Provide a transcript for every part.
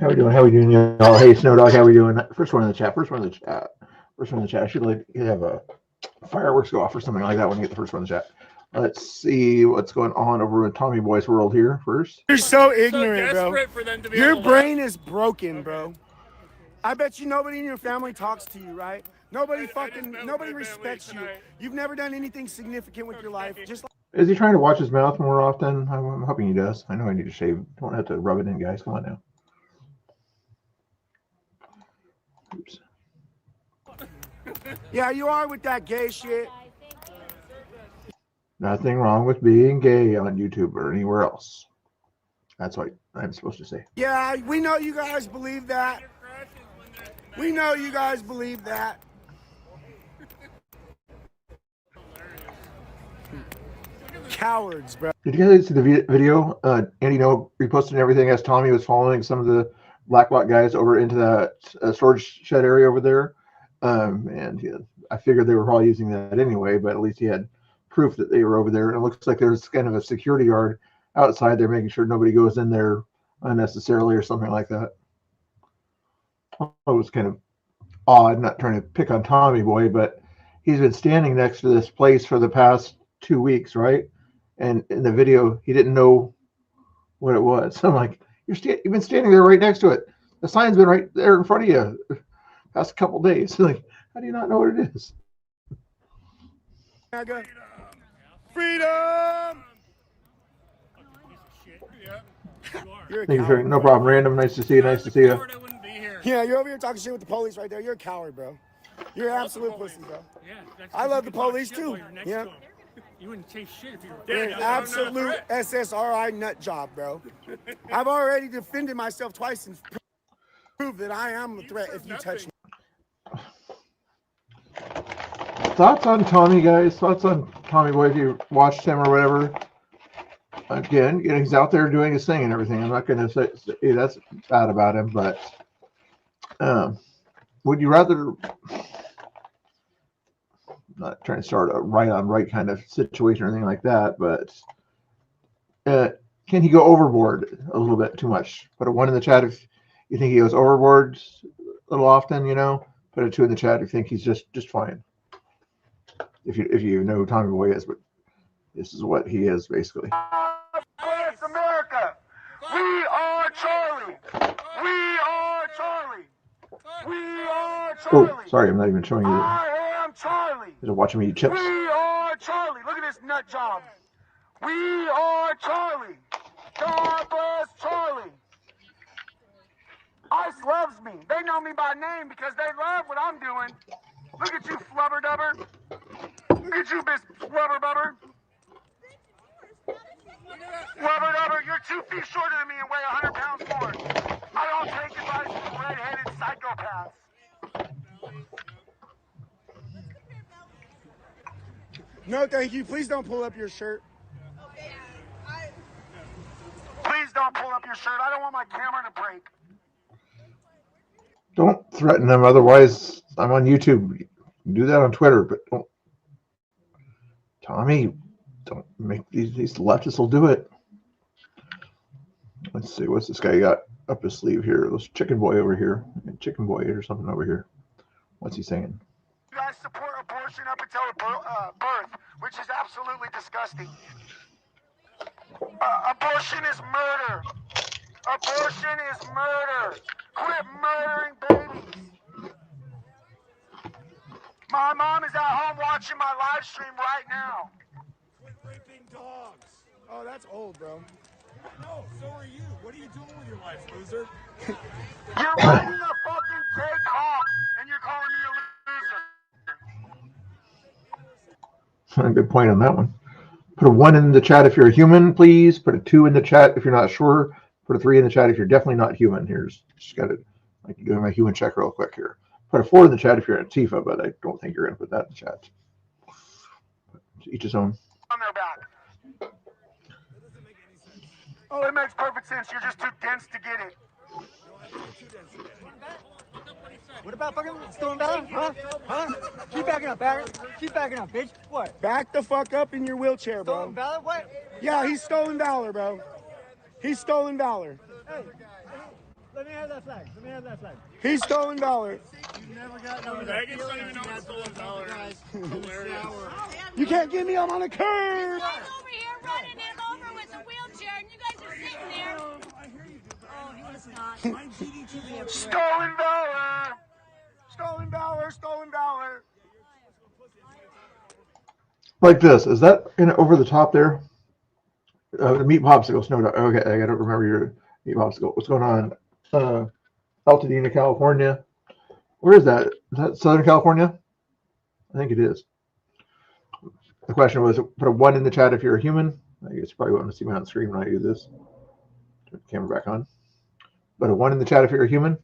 How we doing? How we doing, y'all? Hey, Snow Dog, how we doing? First one in the chat. First one in the chat. First one in the chat. I should like have a fireworks go off or something like that when you get the first one in the chat. Let's see what's going on over in Tommy Boy's world here first. You're so ignorant, bro. Your brain is broken, bro. I bet you nobody in your family talks to you, right? Nobody respects you. You've never done anything significant with your life. Just like Is he trying to watch his mouth more often? I'm hoping he does. I know I need to shave. Don't have to rub it in, guys. Come on now. Oops. yeah, you are with that gay shit. Nothing wrong with being gay on YouTube or anywhere else. That's what I'm supposed to say. Yeah, we know you guys believe that. We know you guys believe that. Cowards, bro. Did you guys see the video? Andy No reposted everything as Tommy was following some of the Blackbot guys over into that storage shed area over there. I figured they were probably using that anyway, but at least he had proof that they were over there. And it looks like there's kind of a security guard outside there making sure nobody goes in there unnecessarily or something like that. It was kind of odd, not trying to pick on Tommy Boy, but he's been standing next to this place for the past 2 weeks, right? And in the video, he didn't know what it was. So I'm like, you've been standing there right next to it. The sign's been right there in front of you the past couple days. Like, how do you not know what it is? Freedom! You're a Thank you, coward. no problem. Random, nice to see you. Nice to see you. Yeah, you're over here talking shit with the police right there. You're a coward, bro. You're an absolute pussy, bro. I love the police too. Yeah. You wouldn't chase shit if you were You're an absolute SSRI nut job, bro. I've already defended myself twice and proved that I am a threat if you touch me. Thoughts on Tommy, guys? Thoughts on Tommy Boy if you watched him or whatever? Again, he's out there doing his thing and everything. I'm not going to say that's bad about him, but would you rather, not trying to start a right on right kind of situation or anything like that, but can he go overboard a little bit too much? Put a 1 in the chat if you think he goes overboard a little often, put a 2 in the chat if you think he's just fine. If you know who Tommy Boy is, but this is what he is basically. Bless America! We are Charlie! We are Charlie! We are Charlie! Oh, sorry, I'm not even showing you. I am Charlie! You're watching me eat chips. We are Charlie! Look at this nut job! We are Charlie! God bless Charlie! ICE loves me. They know me by name because they love what I'm doing. Look at you, flubber dubber. Look at you, Miss Flubber Bubber. Flubber dubber, you're 2 feet shorter than me and weigh 100 pounds more. I don't take advice from red-headed psychopaths. No, thank you. Please don't pull up your shirt. Please don't pull up your shirt. I don't want my camera to break. Don't threaten them, otherwise I'm on YouTube. Do that on Twitter, but don't. Tommy, don't make these leftists will do it. Let's see, what's this guy got up his sleeve here? This chicken boy over here. Chicken boy or something over here. What's he saying? You guys support abortion up until birth, which is absolutely disgusting. Abortion is murder. Abortion is murder. Quit murdering babies. My mom is at home watching my live stream right now. Quit raping dogs. Oh, that's old, bro. No, so are you. What are you doing with your life, loser? You're riding a fucking gay cock, and you're calling me a loser. Good point on that one. Put a 1 in the chat if you're a human, please. Put a 2 in the chat if you're not sure. Put a 3 in the chat if you're definitely not human. Here's just got it. I can do my human check real quick here. Put a 4 in the chat if you're Antifa, but I don't think you're going to put that in the chat. Each his own. On their back. Oh, it makes perfect sense. You're just too dense to get it. What about fucking stolen valor? Huh? Keep backing up, Barrett. Keep backing up, bitch. What? Back the fuck up in your wheelchair, bro. Stolen valor? What? Yeah, he's stolen valor, bro. He's stolen valor. Hey. Let me have that flag. Let me have that flag. He's stolen valor. You never got no Vegas don't even know what stolen valor is. Hilarious. You can't get me. I'm on a curb. Over here running him over with a wheelchair, and you guys are sitting there. Oh, he was not. Stolen valor. Stolen valor. Stolen valor. Like this. Is that over the top there? The meat popsicle. No, okay, I don't remember your meat popsicle. What's going on? Altadena, California. Where is that? Is that Southern California? I think it is. The question was, put a 1 in the chat if you're a human. I guess you probably won't see me on the screen when I do this. Turn the camera back on. Put a 1 in the chat if you're a human.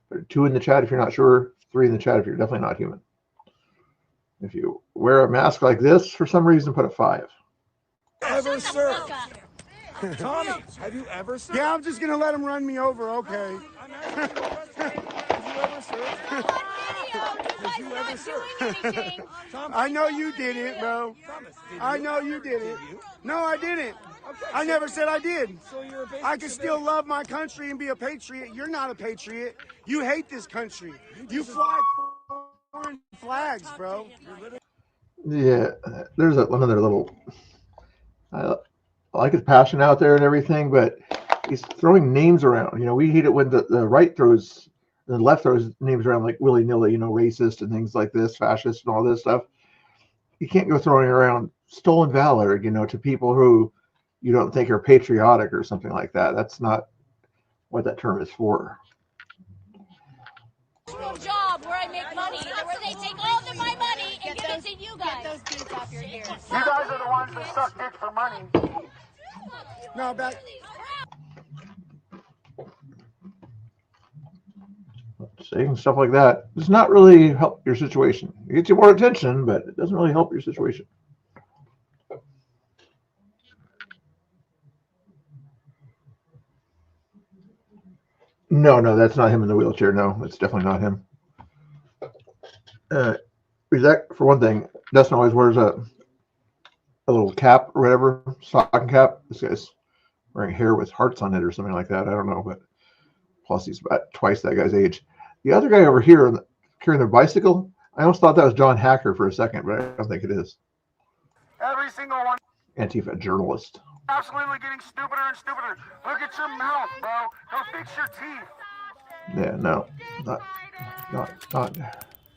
Put a 2 in the chat if you're not sure. 3 in the chat if you're definitely not human. If you wear a mask like this, for some reason, put a 5. Ever surfed? Tommy, have you ever surfed? Yeah, I'm just going to let him run me over, okay. I know you did it, bro. I know you did it. No, I didn't. I never said I did. I can still love my country and be a patriot. You're not a patriot. You hate this country. You fly foreign flags, bro. Yeah, there's another little. I like his passion out there and everything, but he's throwing names around. We hate it when the right throws, the left throws names around like willy-nilly, racist and things like this, fascist and all this stuff. You can't go throwing around stolen valor, to people who you don't think are patriotic or something like that. That's not what that term is for. Job where I make money, where they take all of my money and give it to you guys. Get those dudes off your ears. You guys are the ones that suck dick for money. No, back. Saying stuff like that does not really help your situation. It gets you more attention, but it doesn't really help your situation. No, that's not him in the wheelchair. No, that's definitely not him. For one thing, Dustin always wears a little cap or whatever, stocking cap. This guy's wearing hair with hearts on it or something like that. I don't know, but plus he's about twice that guy's age. The other guy over here carrying the bicycle, I almost thought that was John Hacker for a second, but I don't think it is. Every single one. Antifa journalist. Absolutely getting stupider and stupider. Look at your mouth, bro. Go fix your teeth. Yeah, no, not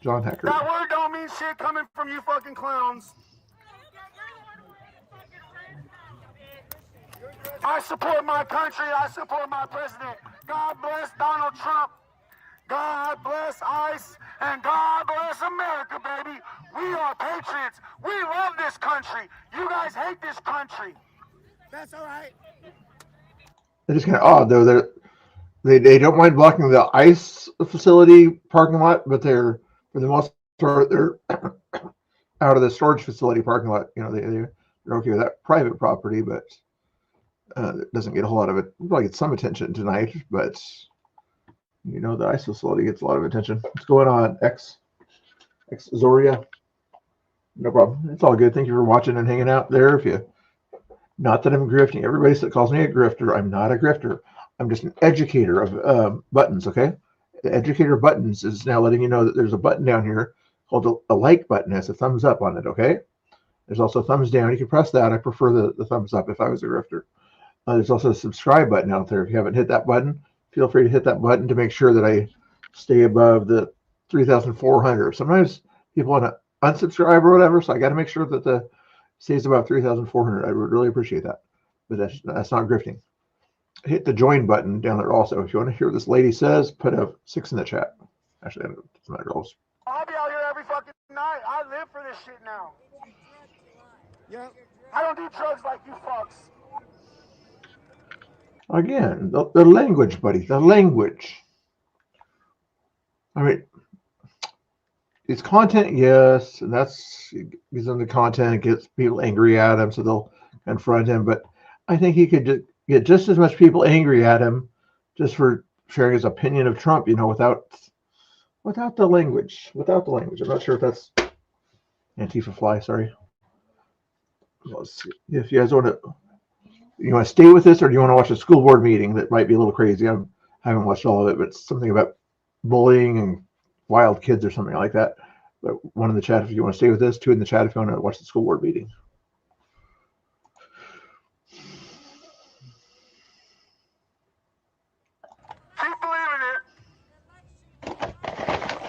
John Hacker. That word don't mean shit coming from you fucking clowns. I support my country. I support my president. God bless Donald Trump. God bless ICE. And God bless America, baby. We are patriots. We love this country. You guys hate this country. That's all right. They're just kind of odd, though. They don't mind blocking the ICE facility parking lot, but they're, for the most part, they're out of the storage facility parking lot. They're okay with that private property, but it doesn't get a whole lot of it. We'll probably get some attention tonight, but the ICE facility gets a lot of attention. What's going on, X Zoria? No problem. It's all good. Thank you for watching and hanging out there. Not that I'm grifting. Everybody calls me a grifter. I'm not a grifter. I'm just an educator of buttons, okay? The educator of buttons is now letting you know that there's a button down here called a like button. It has a thumbs up on it, okay? There's also a thumbs down. You can press that. I prefer the thumbs up if I was a grifter. There's also a subscribe button out there. If you haven't hit that button, feel free to hit that button to make sure that I stay above the 3,400. Sometimes people want to unsubscribe or whatever, so I got to make sure that the stays above 3,400. I would really appreciate that, but that's not grifting. Hit the join button down there also. If you want to hear what this lady says, put a 6 in the chat. Actually, it's not girls. I'll be out here every fucking night. I live for this shit now. Yeah. I don't do drugs like you fucks. Again, the language, buddy, the language. I mean, it's content, yes, and that's gives them the content. It gets people angry at him, so they'll confront him. But I think he could get just as much people angry at him just for sharing his opinion of Trump, without the language. Without the language. I'm not sure if that's Antifa fly, sorry. Let's see. If you guys want to stay with this, or do you want to watch a school board meeting that might be a little crazy? I'm I haven't watched all of it, but it's something about bullying and wild kids or something like that. But one in the chat if you want to stay with this, two in the chat if you want to watch the school board meeting. Keep believing it.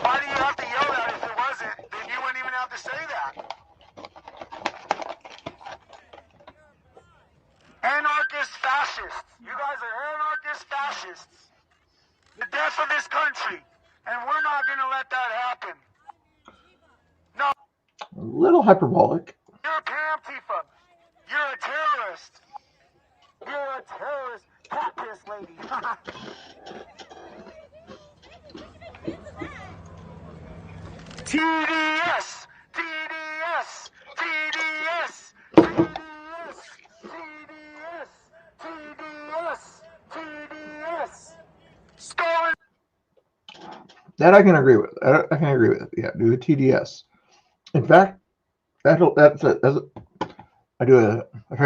Why do you have to yell that if it wasn't? Then you wouldn't even have to say that. Anarchist fascists. You guys are anarchist fascists. The death of this country. And we're not going to let that happen. No. A little hyperbolic. You're a Antifa. You're a terrorist. You're a terrorist. Cat piss lady. TDS. TDS. TDS. TDS. TDS. TDS. TDS. Stolen. That I can agree with. I can agree with. Yeah, do the TDS. In fact, I try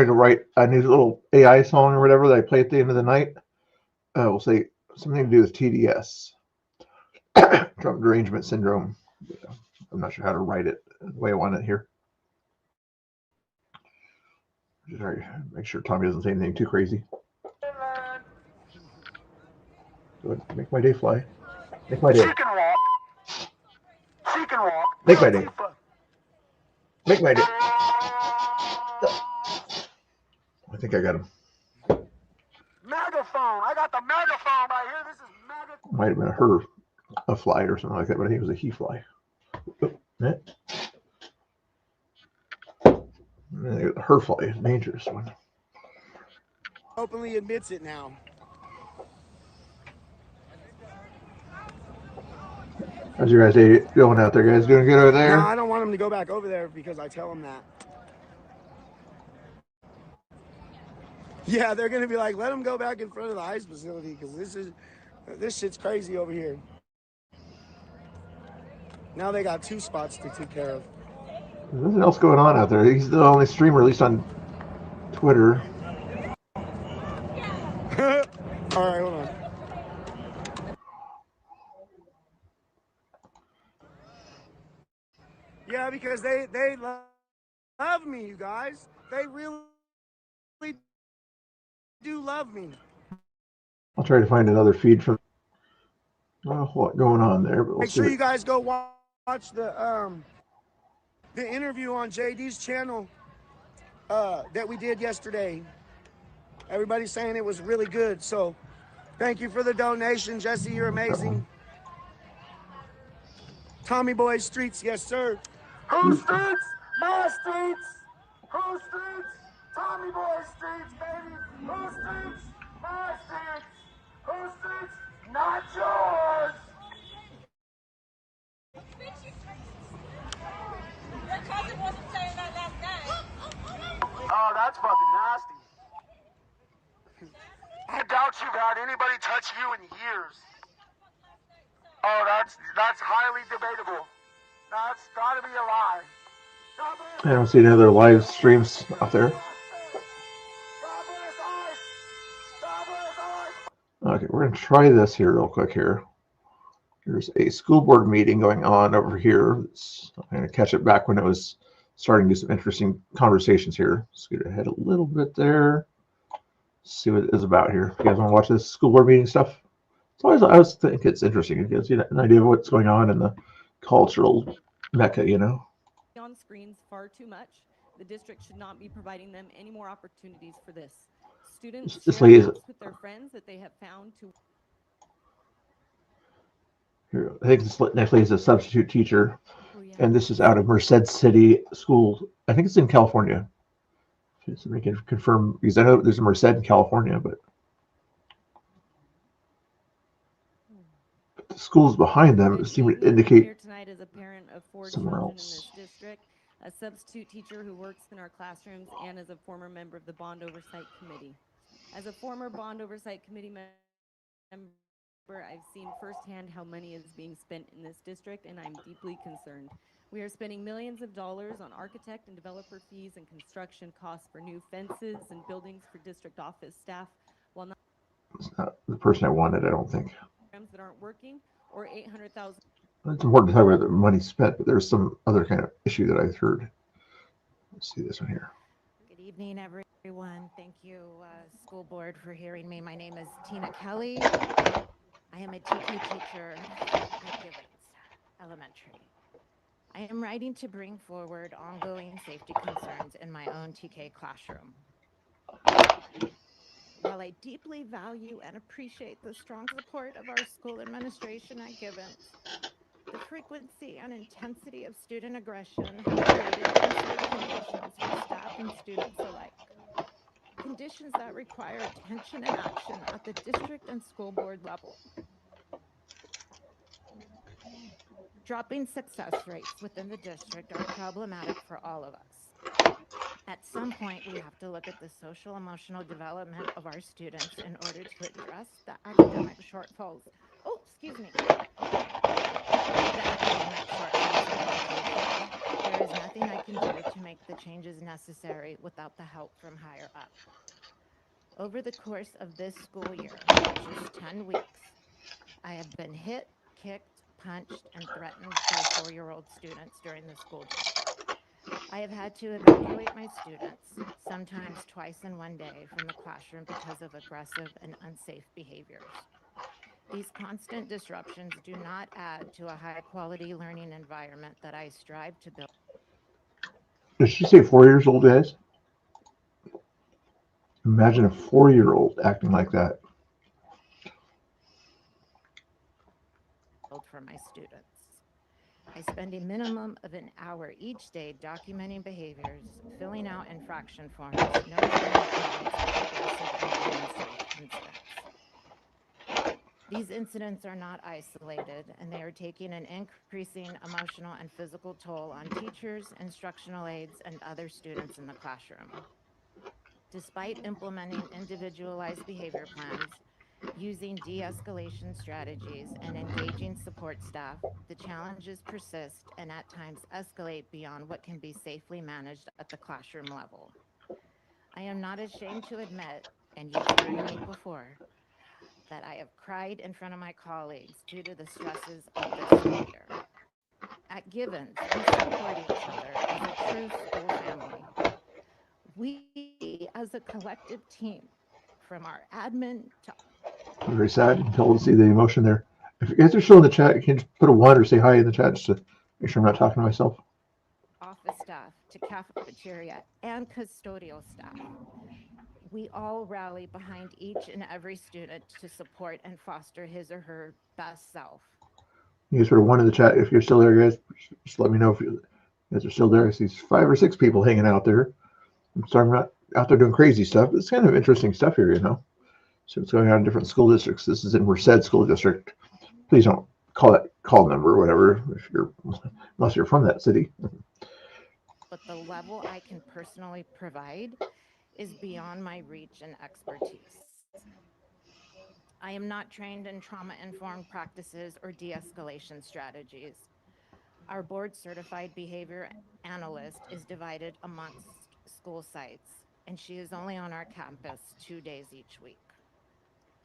to write a new little AI song or whatever that I play at the end of the night. We'll say something to do with TDS, traumatic derangement syndrome. I'm not sure how to write it the way I want it here. Just try to make sure Tommy doesn't say anything too crazy. Go ahead, make my day fly. Make my day. She can walk. She can walk. Make my day. Make my day. I think I got him. Megaphone. I got the megaphone right here. This is megaphone. Might have been a fly or something like that, but I think it was a he fly. Her fly is a dangerous one. Openly admits it now. How's your guys' day going out there, guys? Doing good over there? No, I don't want him to go back over there because I tell him that. Yeah, they're gonna be like, let him go back in front of the ICE facility because this shit's crazy over here. Now they got 2 spots to take care of. There's nothing else going on out there. He's the only streamer, at least on Twitter. All right, hold on. Yeah, because they love me, you guys. They really do love me. I'll try to find another feed from what going on there. But Make sure you guys go watch the interview on JD's channel that we did yesterday. Everybody's saying it was really good, so thank you for the donation, Jesse. You're amazing. Tommy Boy Streets, yes sir. Whose streets? My streets. Whose streets? Tommy Boy streets, baby. Whose streets? My streets. Whose streets? Not yours. Your cousin wasn't saying that last night. Oh, that's fucking nasty. I doubt you've had anybody touch you in years. Oh, that's highly debatable. That's gotta be a lie. I don't see any other live streams out there. Okay, we're going to try this here real quick here. There's a school board meeting going on over here. I'm going to catch it back when it was starting to do some interesting conversations here. Let's get ahead a little bit there. See what it is about here. If you guys want to watch this school board meeting stuff, it's always, I always think it's interesting. It gives you an idea of what's going on in the cultural mecca, you know. On screens far too much. The district should not be providing them any more opportunities for this. Students share apps with their friends that they have found to. Here, I think this next lady is a substitute teacher, and this is out of Merced City School. I think it's in California. Somebody can confirm, because I know there's a Merced in California, but the schools behind them seem to indicate here tonight as a parent of 4 somewhere children else. in this district, a substitute teacher who works in our classrooms, and as a former member of the Bond Oversight Committee. As a former Bond Oversight Committee member, I've seen firsthand how money is being spent in this district, and I'm deeply concerned. We are spending millions of dollars on architect and developer fees and construction costs for new fences and buildings for district office staff, while not It's not the person I wanted, I don't think. that aren't working, or 800,000. It's important to talk about the money spent, but there's some other kind of issue that I've heard. Let's see this one here. Good evening, everyone. Thank you, school board, for hearing me. My name is Tina Kelly. I am a TK teacher at Givens Elementary. I am writing to bring forward ongoing safety concerns in my own TK classroom. While I deeply value and appreciate the strong support of our school administration at Givens, the frequency and intensity of student aggression have created unsafe conditions for staff and students alike. Conditions that require attention and action at the district and school board level. Dropping success rates within the district are problematic for all of us. At some point, we have to look at the social emotional development of our students in order to address the academic shortfalls. Oh, excuse me. The academic shortfalls in education. There is nothing I can do to make the changes necessary without the help from higher up. Over the course of this school year, which is 10 weeks, I have been hit, kicked, punched, and threatened by 4-year-old students during the school day. I have had to evacuate my students, sometimes twice in one day, from the classroom because of aggressive and unsafe behaviors. These constant disruptions do not add to a high-quality learning environment that I strive to build. Did she say 4 years old, guys? Imagine a 4-year-old acting like that. For my students. I spend a minimum of an hour each day documenting behaviors, filling out infraction forms, notifying parents of aggressive and unsafe incidents. These incidents are not isolated, and they are taking an increasing emotional and physical toll on teachers, instructional aides, and other students in the classroom. Despite implementing individualized behavior plans, using de-escalation strategies, and engaging support staff, the challenges persist and at times escalate beyond what can be safely managed at the classroom level. I am not ashamed to admit, and you've heard me before, that I have cried in front of my colleagues due to the stresses of this school year. At Givens, we support each other as a true school family. We, as a collective team, from our admin to Very sad. You can tell to see the emotion there. If you guys are still in the chat, you can just put a 1 or say hi in the chat just to make sure I'm not talking to myself. office staff to cafeteria and custodial staff, we all rally behind each and every student to support and foster his or her best self. You guys put a 1 in the chat if you're still there, guys. Just let me know if you guys are still there. I see 5 or 6 people hanging out there. I'm sorry I'm not out there doing crazy stuff, but it's kind of interesting stuff here, you know. So what's going on in different school districts. This is in Merced School District. Please don't call that call number or whatever if you're unless you're from that city. But the level I can personally provide is beyond my reach and expertise. I am not trained in trauma-informed practices or de-escalation strategies. Our board-certified behavior analyst is divided amongst school sites, and she is only on our campus 2 days each week.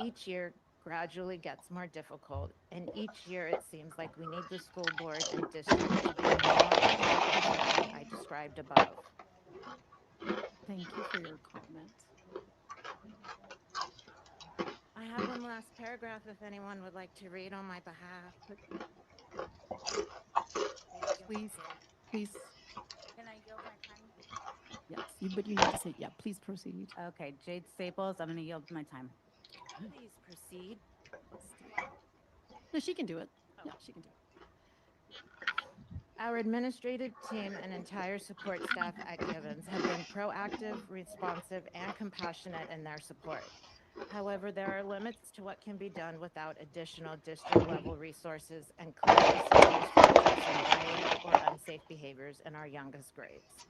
Each year gradually gets more difficult, and each year it seems like we need the school board and district to be more account the family I described above. Thank you for your comment. I have one last paragraph if anyone would like to read on my behalf. Please. Can I yield my time? Yes, but you need to say, yeah, please proceed. Okay, Jade Staples, I'm going to yield my time. Please proceed. No, she can do it. Yeah, she can do it. Our administrative team and entire support staff at Givens have been proactive, responsive, and compassionate in their support. However, there are limits to what can be done without additional district-level resources and clear procedures for addressing violent or unsafe behaviors in our youngest grades.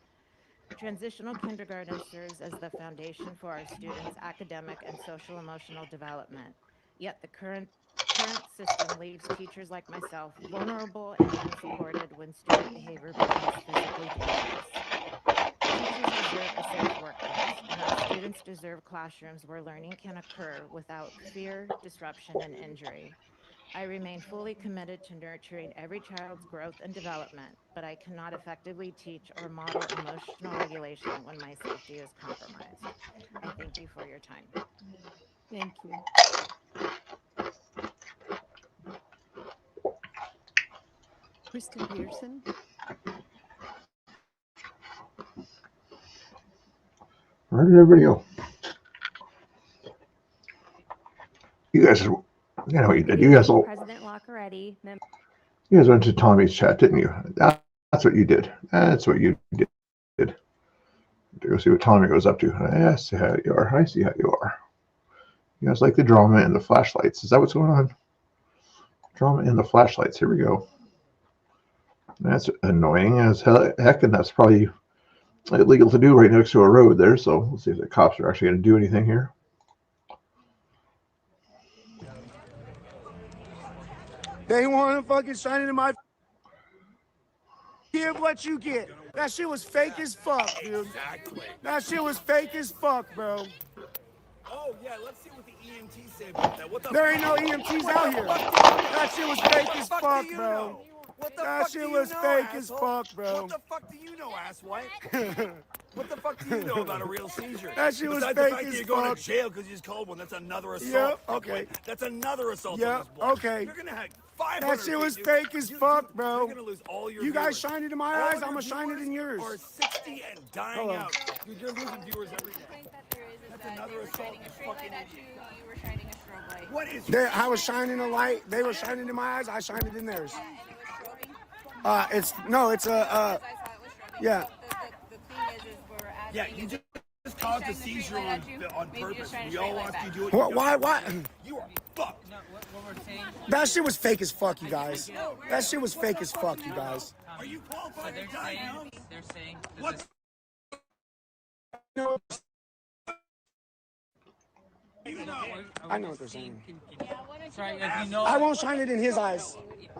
Transitional kindergarten serves as the foundation for our students' academic and social-emotional development. Yet the current system leaves teachers like myself vulnerable and unsupported when student behavior becomes physically dangerous. Teachers deserve a safe workplace, and our students deserve classrooms where learning can occur without fear, disruption, and injury. I remain fully committed to nurturing every child's growth and development, but I cannot effectively teach or model emotional regulation when my safety is compromised. I thank you for your time. Thank you. Kristen Peterson. Where did everybody go? You guys, you know what you did. You guys all. President Lockeretti. You guys went to Tommy's chat, didn't you? That's what you did. That's what you did. To go see what Tommy goes up to. I see how you are. I see how you are. You guys like the drama and the flashlights. Is that what's going on? Drama and the flashlights. Here we go. That's annoying as heck, and that's probably illegal to do right next to a road there. So we'll see if the cops are actually going to do anything here. They want to fucking shine into my. Give what you get. That shit was fake as fuck, dude. Exactly. That shit was fake as fuck, bro. Oh, yeah, let's see what the EMTs say about that. What the There ain't no EMTs out here. That shit was fake as fuck, bro. That shit was fake as fuck, bro. What the fuck do you know, asswipe? What the fuck do you know about a real seizure? That shit was Besides fake the fact as that you're going fuck. to jail because you just called one, that's another assault. Yep, okay. That's another assault. Yep, okay. You're gonna have 500. That shit was fake as fuck, bro. You're gonna lose all your You guys viewers. shine it in my All eyes, your I'm gonna shine it in yours. Are 60 and dying Hello. out. Dude, you're losing viewers every day. That's another assault. You were shining a strobe light. What is I was shining a light. They were shining in my eyes. I shined it in theirs. It's a yeah. The thing is we're asking Yeah, you just caused a seizure on purpose. We all watched you do it. Why? You are fucked. That shit was fake as fuck, you guys. That shit was fake as fuck, you guys. Are you qualified to diagnose? They're saying What? I know what they're saying. Sorry, like, you know, I won't shine it in his eyes.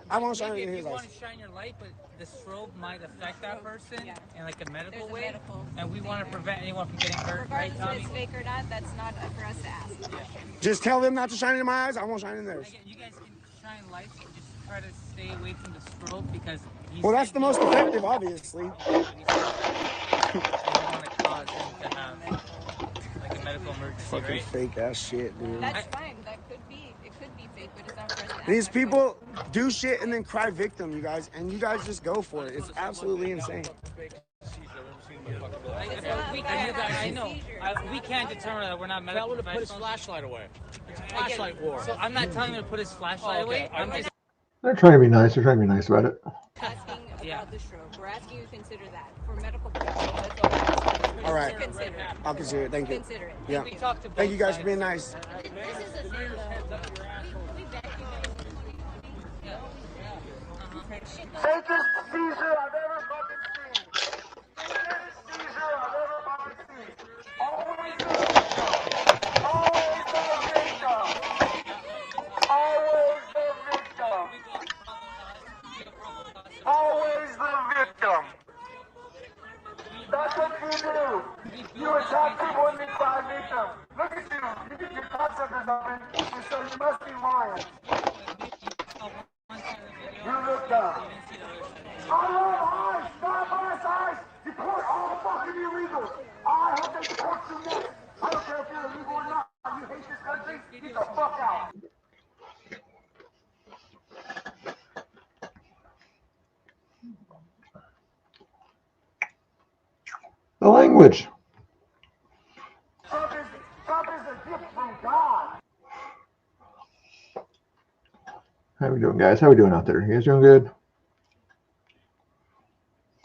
I won't shine it in if his you eyes. want to shine your light, but the strobe might affect that person in like a medical There's a way, medical- and we want to prevent anyone from getting hurt, right, Regardless if Tommy? it's fake or not, that's not for us to ask. Just tell them not to shine it in my eyes. I won't shine it in theirs. Again, you guys can shine lights, but just try to stay away from the strobe because he's Well, that's the most effective, obviously. you don't want to cause him to have like a medical emergency, Fucking right? fake ass shit, dude. That's fine. That could be. It could be fake, but it's not for us to ask. These people do shit and then cry victim, you guys, and you guys just go for it. It's absolutely insane. We can't, I know. We can't determine that we're not medical Tell him to put his professionals. flashlight away. It's a flashlight war. So I'm not telling him to put his flashlight away. I'm just They're trying to be nice. They're trying to be nice about it. Asking about Yeah. the stroke. We're asking you to consider that for medical purposes. That's all we're asking. All right. Consider it. I'll consider it. Thank you. Consider it. Yeah. Thank you. talk to Thank you both guys for being nice. This is the thing, though. We bet you guys. Fakest seizure I've ever fucking seen. Fakest seizure I've ever fucking seen. Always the victim. Always the victim. Always the victim. Always the victim. That's what you do. You attack people and then cry victim. Look at you. You get your concept or something, and so you must be lying. You look dumb. I love ICE. Stop ICE, ICE. Deport all fucking illegals. I hope they deport you next. I don't care if you're illegal or not. You hate this country, get the fuck out. The language. Trump is a gift from God. How we doing, guys? How we doing out there? You guys doing good?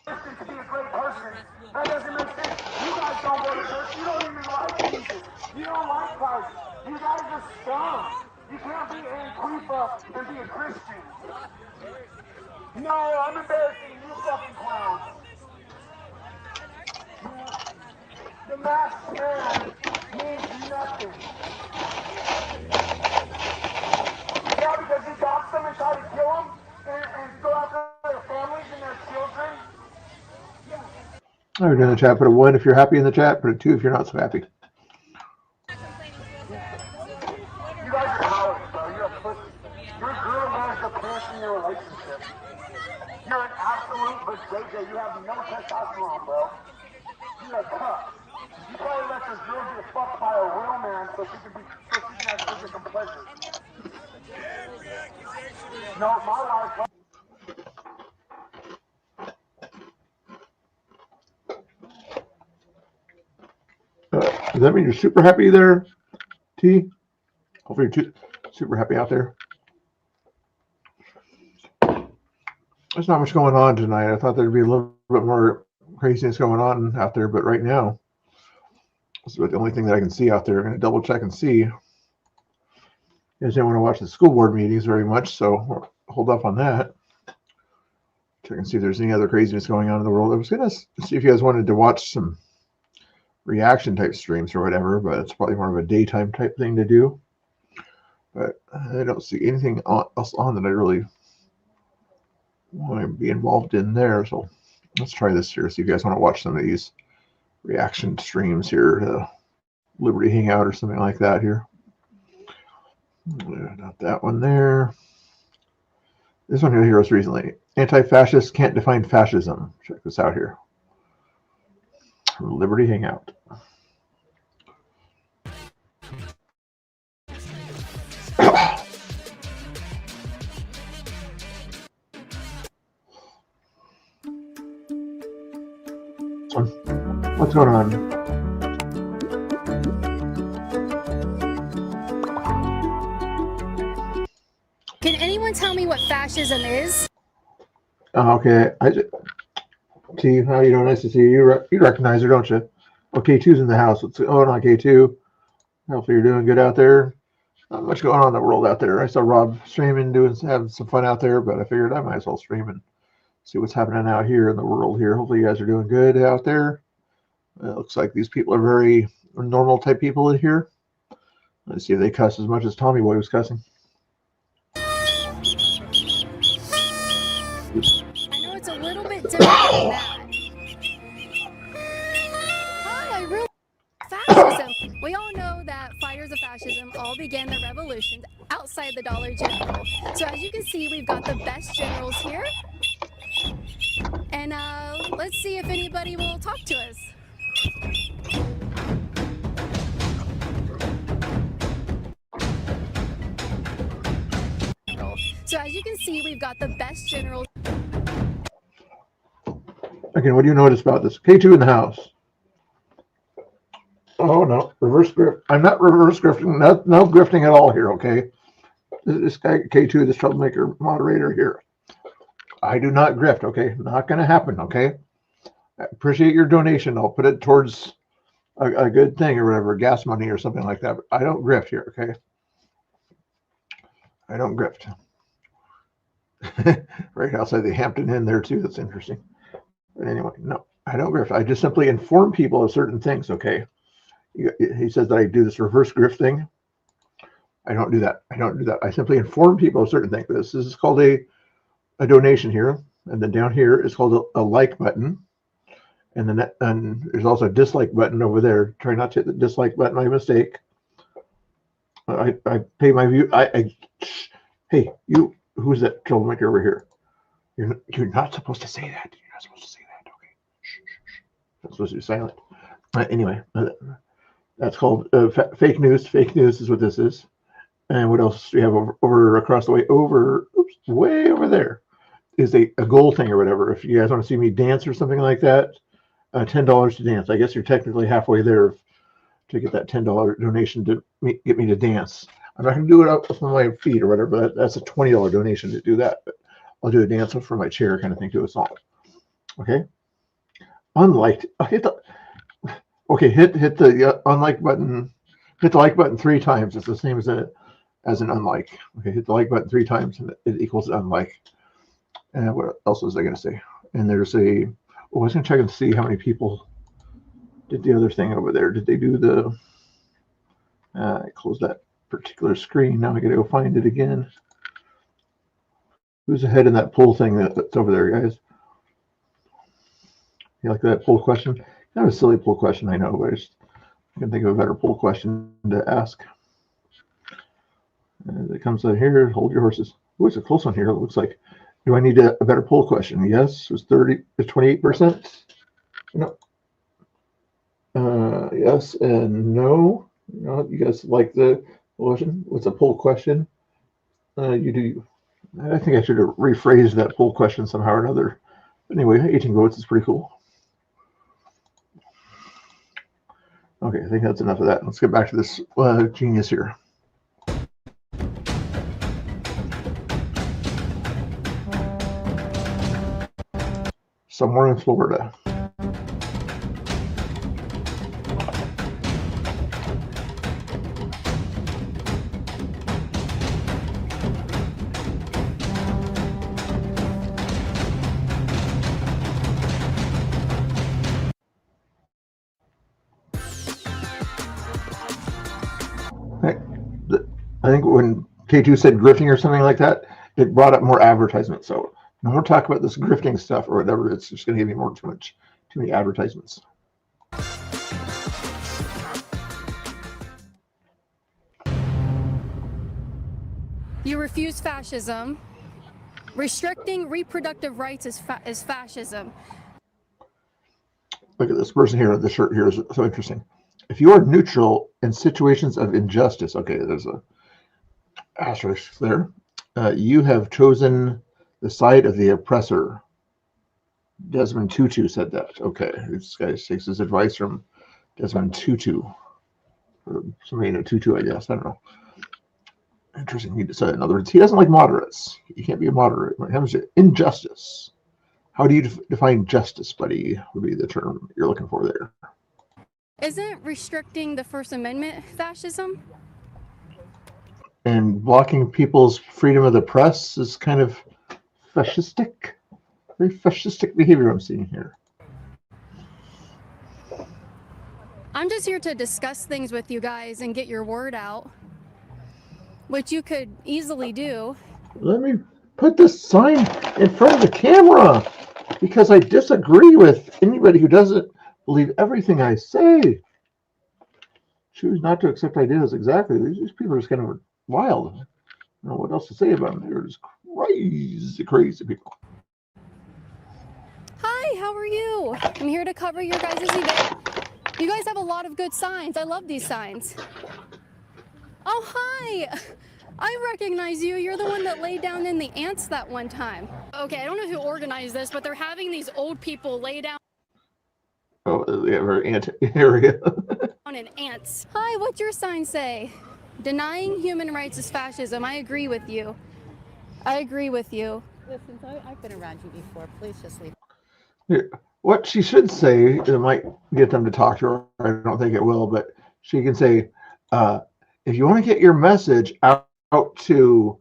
To be a great person. That doesn't make sense. You guys don't go to church. You don't even like Jesus. You don't like Christ. You guys are scum. You can't be Antifa and be a Christian. No, I'm embarrassing you fucking clowns. The masked man means nothing. Yeah, because he doxed them and tried to kill them and go after their families and their children. All right, in the chat, put a 1 if you're happy in the chat. Put a 2 if you're not so happy. You guys are cowards, bro. You're a pussy. Your girl loves the push in your relationship. You're an absolute vajayjay. You have no testosterone, bro. You're a cuck. You probably let your girl get fucked by a real man so she can have physical pleasure. No, my wife. Does that mean you're super happy there, T? Hopefully you're super happy out there. There's not much going on tonight. I thought there'd be a little bit more craziness going on out there, but right now, this is the only thing that I can see out there. I'm going to double check and see. You guys didn't want to watch the school board meetings very much, so we'll hold up on that. Check and see if there's any other craziness going on in the world. I was going to see if you guys wanted to watch some reaction type streams or whatever, but it's probably more of a daytime type thing to do. But I don't see anything else on that I really want to be involved in there. So let's try this here. See if you guys want to watch some of these reaction streams here. Liberty Hangout or something like that here. Not that one there. This one here was recently. Anti-fascists can't define fascism. Check this out here. Liberty Hangout. What's going on? Can anyone tell me what fascism is? Okay. T, how you doing? Nice to see you. You recognize her, don't you? Oh, K2's in the house. What's going on, K2? Hopefully you're doing good out there. Not much going on in the world out there. I saw Rob streaming, having some fun out there, but I figured I might as well stream and see what's happening out here in the world here. Hopefully you guys are doing good out there. It looks like these people are very normal type people in here. Let's see if they cuss as much as Tommy Boy was cussing. I know it's a little bit different than that. Hi, I really fascism. We all know that fighters of fascism all began their revolutions outside the Dollar General. So as you can see, we've got the best generals here. And let's see if anybody will talk to us. So as you can see, we've got the best generals. Okay, what do you notice about this? K2 in the house. Oh, no. Reverse grift. I'm not reverse grifting. No grifting at all here, okay? This guy, K2, this troublemaker moderator here. I do not grift, okay? Not going to happen, okay? I appreciate your donation. I'll put it towards a good thing or whatever, gas money or something like that. But I don't grift here, okay? I don't grift. Right outside the Hampton Inn there, too. That's interesting. But anyway, no, I don't grift. I just simply inform people of certain things, okay? He says that I do this reverse grift thing. I don't do that. I don't do that. I simply inform people of certain things. This is called a donation here. And then down here is called a like button. And then there's also a dislike button over there. Try not to hit the dislike button by mistake. I pay my view. Hey, you, who's that troublemaker over here? You're not supposed to say that. You're not supposed to say that. Okay. Shh. That's supposed to be silent. Anyway, that's called fake news. Fake news is what this is. And what else do we have over across the way? Way over there is a goal thing or whatever. If you guys want to see me dance or something like that, $10 to dance. I guess you're technically halfway there to get that $10 donation to get me to dance. I'm not going to do it up with my feet or whatever, but that's a $20 donation to do that. But I'll do a dance for my chair kind of thing to a song. Okay. Unliked. Hit the unlike button. Hit the like button 3 times. It's the same as an unlike. Okay, hit the like button 3 times and it equals unlike. And what else was I going to say? And there's I was going to check and see how many people did the other thing over there. Did they do the? I closed that particular screen. Now I got to go find it again. Who's ahead in that poll thing that's over there, guys? You like that poll question? Kind of a silly poll question, I know, but I can think of a better poll question to ask. It comes out here. Hold your horses. Oh, it's a close one here. It looks like. Do I need a better poll question? Yes. Was 28%? No. Yes and no. No. You guys like the question? What's a poll question? You do. I think I should have rephrased that poll question somehow or another. Anyway, 18 votes is pretty cool. Okay, I think that's enough of that. Let's get back to this genius here. Somewhere in Florida. I think when K2 said grifting or something like that, it brought up more advertisement. So no more talk about this grifting stuff or whatever. It's just going to give me too many advertisements. You refuse fascism. Restricting reproductive rights is fascism. Look at this person here. The shirt here is so interesting. If you are neutral in situations of injustice, okay, there's a asterisk there. You have chosen the side of the oppressor. Desmond Tutu said that. Okay, this guy takes his advice from Desmond Tutu. Or somebody named Tutu, I guess. I don't know. Interesting. He decided, in other words, he doesn't like moderates. You can't be a moderate when it comes to injustice. How do you define justice, buddy? Would be the term you're looking for there. Isn't restricting the First Amendment fascism? And blocking people's freedom of the press is kind of fascistic. Very fascistic behavior I'm seeing here. I'm just here to discuss things with you guys and get your word out, which you could easily do. Let me put this sign in front of the camera because I disagree with anybody who doesn't believe everything I say. Choose not to accept ideas. Exactly. These people are just kind of wild. I don't know what else to say about them. They're just crazy people. Hi, how are you? I'm here to cover your guys' event. You guys have a lot of good signs. I love these signs. Oh, hi. I recognize you. You're the one that laid down in the ants that one time. Okay, I don't know who organized this, but they're having these old people lay down. Oh, yeah, very ant area. In ants. Hi, what's your sign say? Denying human rights is fascism. I agree with you. I agree with you. Listen, I've been around you before. Please just leave. Here, what she should say, it might get them to talk to her. I don't think it will, but she can say, if you want to get your message out to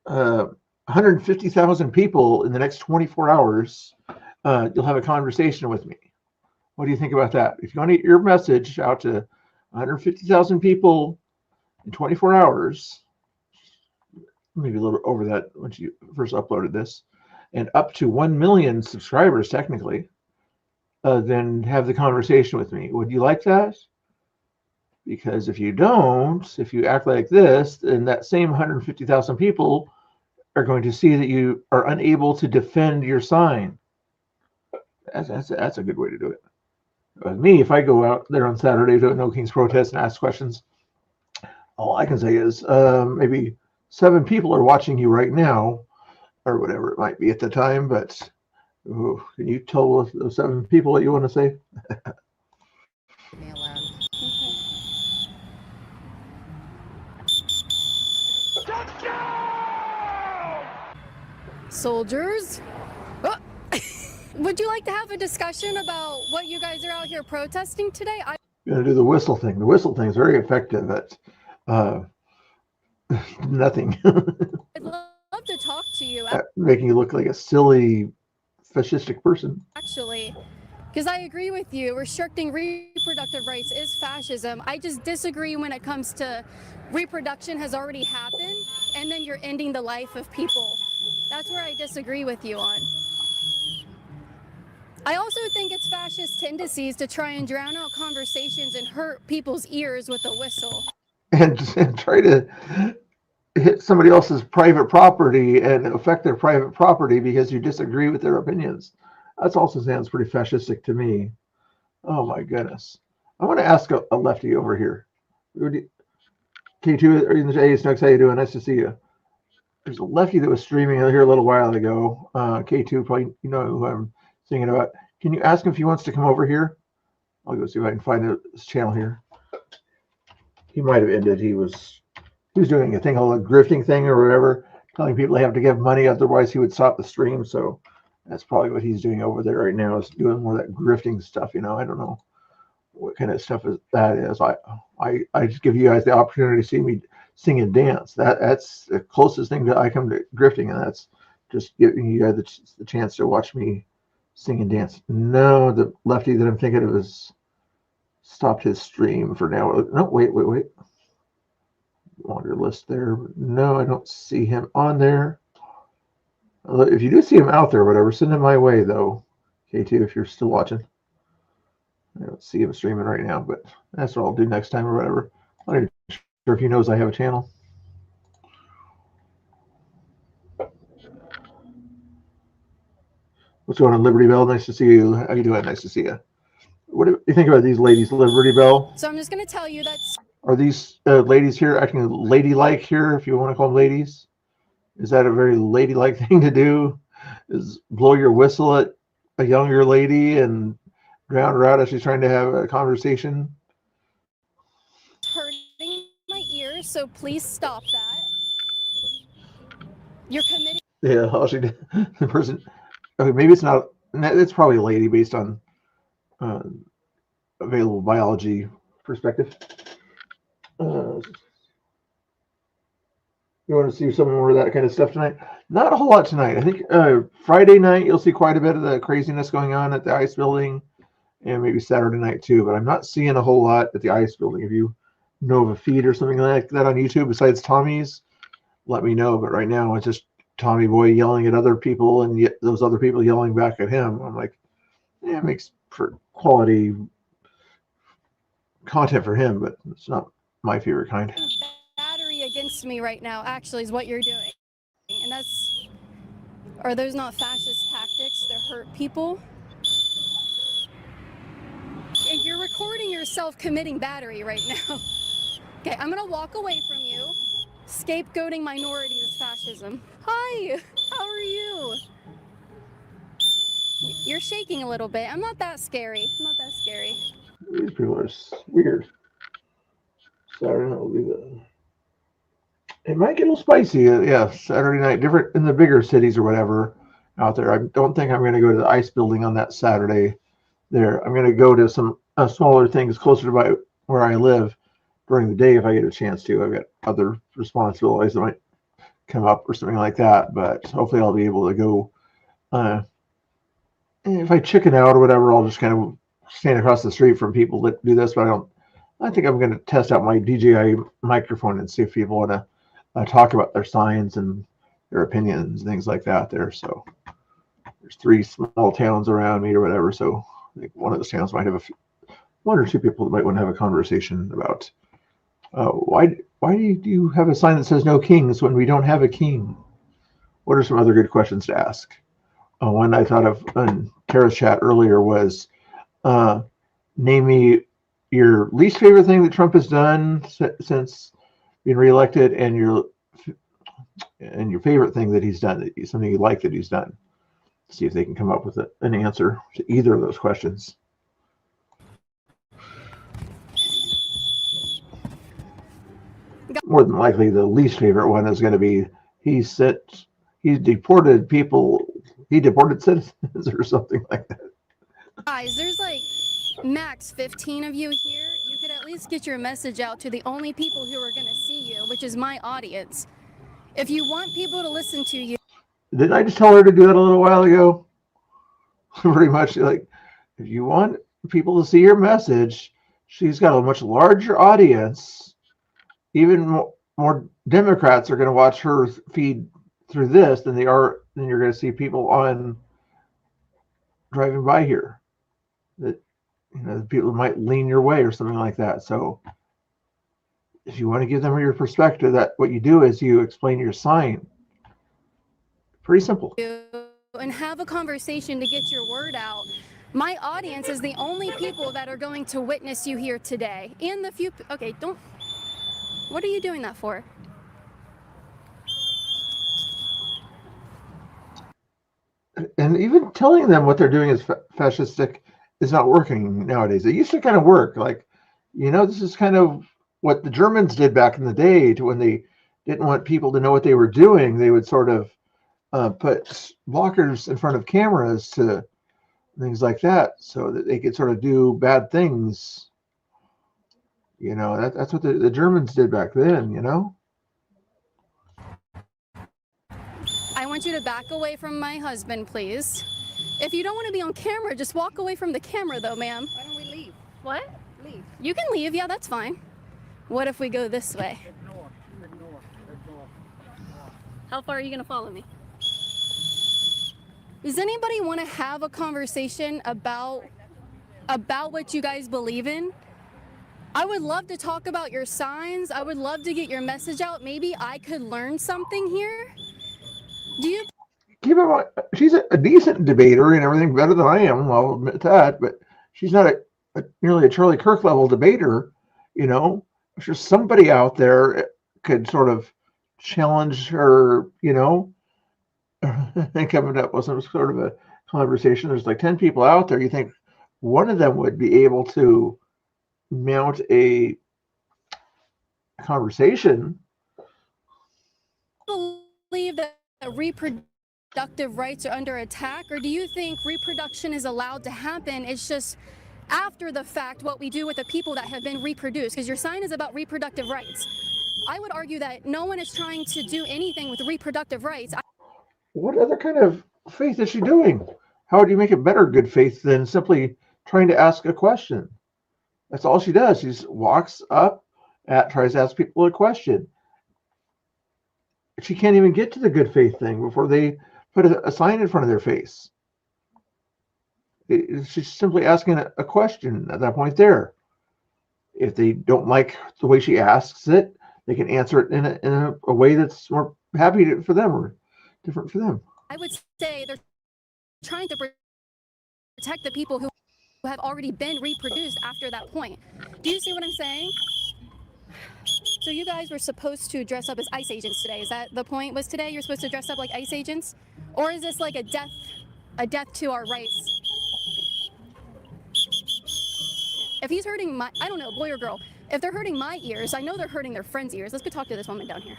150,000 people in the next 24 hours, you'll have a conversation with me. What do you think about that? If you want to get your message out to 150,000 people in 24 hours, maybe a little over that when you first uploaded this, and up to 1 million subscribers technically, then have the conversation with me. Would you like that? Because if you don't, if you act like this, then that same 150,000 people are going to see that you are unable to defend your sign. That's a good way to do it. With me, if I go out there on Saturday to a No Kings protest and ask questions, all I can say is maybe 7 people are watching you right now, or whatever it might be at the time. But can you tell those 7 people what you want to say? Leave me alone. Soldiers. Oh. Would you like to have a discussion about what you guys are out here protesting today? I'm going to do the whistle thing. The whistle thing is very effective at nothing. I'd love to talk to you. Making you look like a silly, fascistic person. Actually, because I agree with you. Restricting reproductive rights is fascism. I just disagree when it comes to reproduction has already happened, and then you're ending the life of people. That's where I disagree with you on. I also think it's fascist tendencies to try and drown out conversations and hurt people's ears with a whistle. And try to hit somebody else's private property and affect their private property because you disagree with their opinions. That also sounds pretty fascistic to me. Oh my goodness. I want to ask a lefty over here. K2, are you in the Hey Snooks? How you doing? Nice to see you. There's a lefty that was streaming here a little while ago. K2, probably you know who I'm thinking about. Can you ask him if he wants to come over here? I'll go see if I can find his channel here. He might have ended. He was doing a thing called a grifting thing or whatever, telling people they have to give money, otherwise he would stop the stream. So that's probably what he's doing over there right now, is doing more of that grifting stuff. You know, I don't know what kind of stuff that is. I just give you guys the opportunity to see me sing and dance. That's the closest thing that I come to grifting, and that's just giving you guys the chance to watch me sing and dance. No, the lefty that I'm thinking of is stopped his stream for now. No, wait. Longer list there. No, I don't see him on there. If you do see him out there, whatever, send him my way though. K2, if you're still watching. I don't see him streaming right now, but that's what I'll do next time or whatever. I'm not even sure if he knows I have a channel. What's going on, Liberty Bell? Nice to see you. How you doing? Nice to see you. What do you think about these ladies, Liberty Bell? So I'm just going to tell you that. Are these ladies here acting ladylike here, if you want to call them ladies? Is that a very ladylike thing to do? Is blow your whistle at a younger lady and drown her out as she's trying to have a conversation? Hurting my ears, so please stop that. You're committing. Yeah, all she did, the person. Okay, maybe it's not. It's probably a lady based on available biology perspective. You want to see some more of that kind of stuff tonight? Not a whole lot tonight. I think Friday night you'll see quite a bit of the craziness going on at the ice building, and maybe Saturday night too. But I'm not seeing a whole lot at the ice building. If you know of a feed or something like that on YouTube besides Tommy's, let me know. But right now it's just Tommy Boy yelling at other people, and yet those other people yelling back at him. I'm like, yeah, it makes for quality content for him, but it's not my favorite kind. Battery against me right now, actually, is what you're doing. And that's, are those not fascist tactics to hurt people? And you're recording yourself committing battery right now. Okay, I'm gonna walk away from you. Scapegoating minorities is fascism. Hi, how are you? You're shaking a little bit. I'm not that scary. I'm not that scary. These people are weird. Saturday night will be the. It might get a little spicy. Yeah, Saturday night, different in the bigger cities or whatever out there. I don't think I'm going to go to the ice building on that Saturday there. I'm going to go to some smaller things closer to where I live during the day if I get a chance to. I've got other responsibilities that might come up or something like that, but hopefully I'll be able to go. If I chicken out or whatever, I'll just kind of stand across the street from people that do this, but I think I'm going to test out my DJI microphone and see if people want to talk about their signs and their opinions and things like that there. So there's 3 small towns around me or whatever. So I think one of those towns might have one or two people that might want to have a conversation about why do you have a sign that says no kings when we don't have a king? What are some other good questions to ask? One I thought of in Tara's chat earlier was name me your least favorite thing that Trump has done since being reelected, and your favorite thing that he's done, something you like that he's done. See if they can come up with an answer to either of those questions. More than likely, the least favorite one is going to be he deported people. He deported citizens or something like that. Guys, there's like max 15 of you here. You could at least get your message out to the only people who are going to see you, which is my audience. If you want people to listen to you. Didn't I just tell her to do that a little while ago? Pretty much, like, if you want people to see your message, she's got a much larger audience. Even more Democrats are going to watch her feed through this than you're going to see people on driving by here. That people might lean your way or something like that. So if you want to give them your perspective, that what you do is you explain your sign. Pretty simple. And have a conversation to get your word out. My audience is the only people that are going to witness you here today. And the few, okay, don't, what are you doing that for? And even telling them what they're doing is fascistic is not working nowadays. It used to kind of work. Like, this is kind of what the Germans did back in the day to when they didn't want people to know what they were doing. They would sort of put blockers in front of cameras to things like that so that they could sort of do bad things. That's what the Germans did back then, I want you to back away from my husband, please. If you don't want to be on camera, just walk away from the camera, though, ma'am. Why don't we leave? What? Leave. You can leave, yeah, that's fine. What if we go this way? Ignore. How far are you going to follow me? Does anybody want to have a conversation about what you guys believe in? I would love to talk about your signs. I would love to get your message out. Maybe I could learn something here. Do you? Keep in mind, she's a decent debater and everything, better than I am. I'll admit that, but she's not nearly a Charlie Kirk level debater. I'm sure somebody out there could sort of challenge her, and coming up with some sort of a conversation. There's like 10 people out there. You think one of them would be able to mount a conversation? Believe that reproductive rights are under attack, or do you think reproduction is allowed to happen? It's just after the fact what we do with the people that have been reproduced, because your sign is about reproductive rights. I would argue that no one is trying to do anything with reproductive rights. What other kind of faith is she doing? How would you make it better good faith than simply trying to ask a question? That's all she does. She walks up, tries to ask people a question. She can't even get to the good faith thing before they put a sign in front of their face. She's simply asking a question at that point there. If they don't like the way she asks it, they can answer it in a way that's more happy for them or different for them. I would say they're trying to protect the people who have already been reproduced after that point. Do you see what I'm saying? So you guys were supposed to dress up as ICE agents today. Is that the point? Was today you're supposed to dress up like ICE agents? Or is this like a death to our rights? If he's hurting my, I don't know, boy or girl, if they're hurting my ears, I know they're hurting their friends' ears. Let's go talk to this woman down here.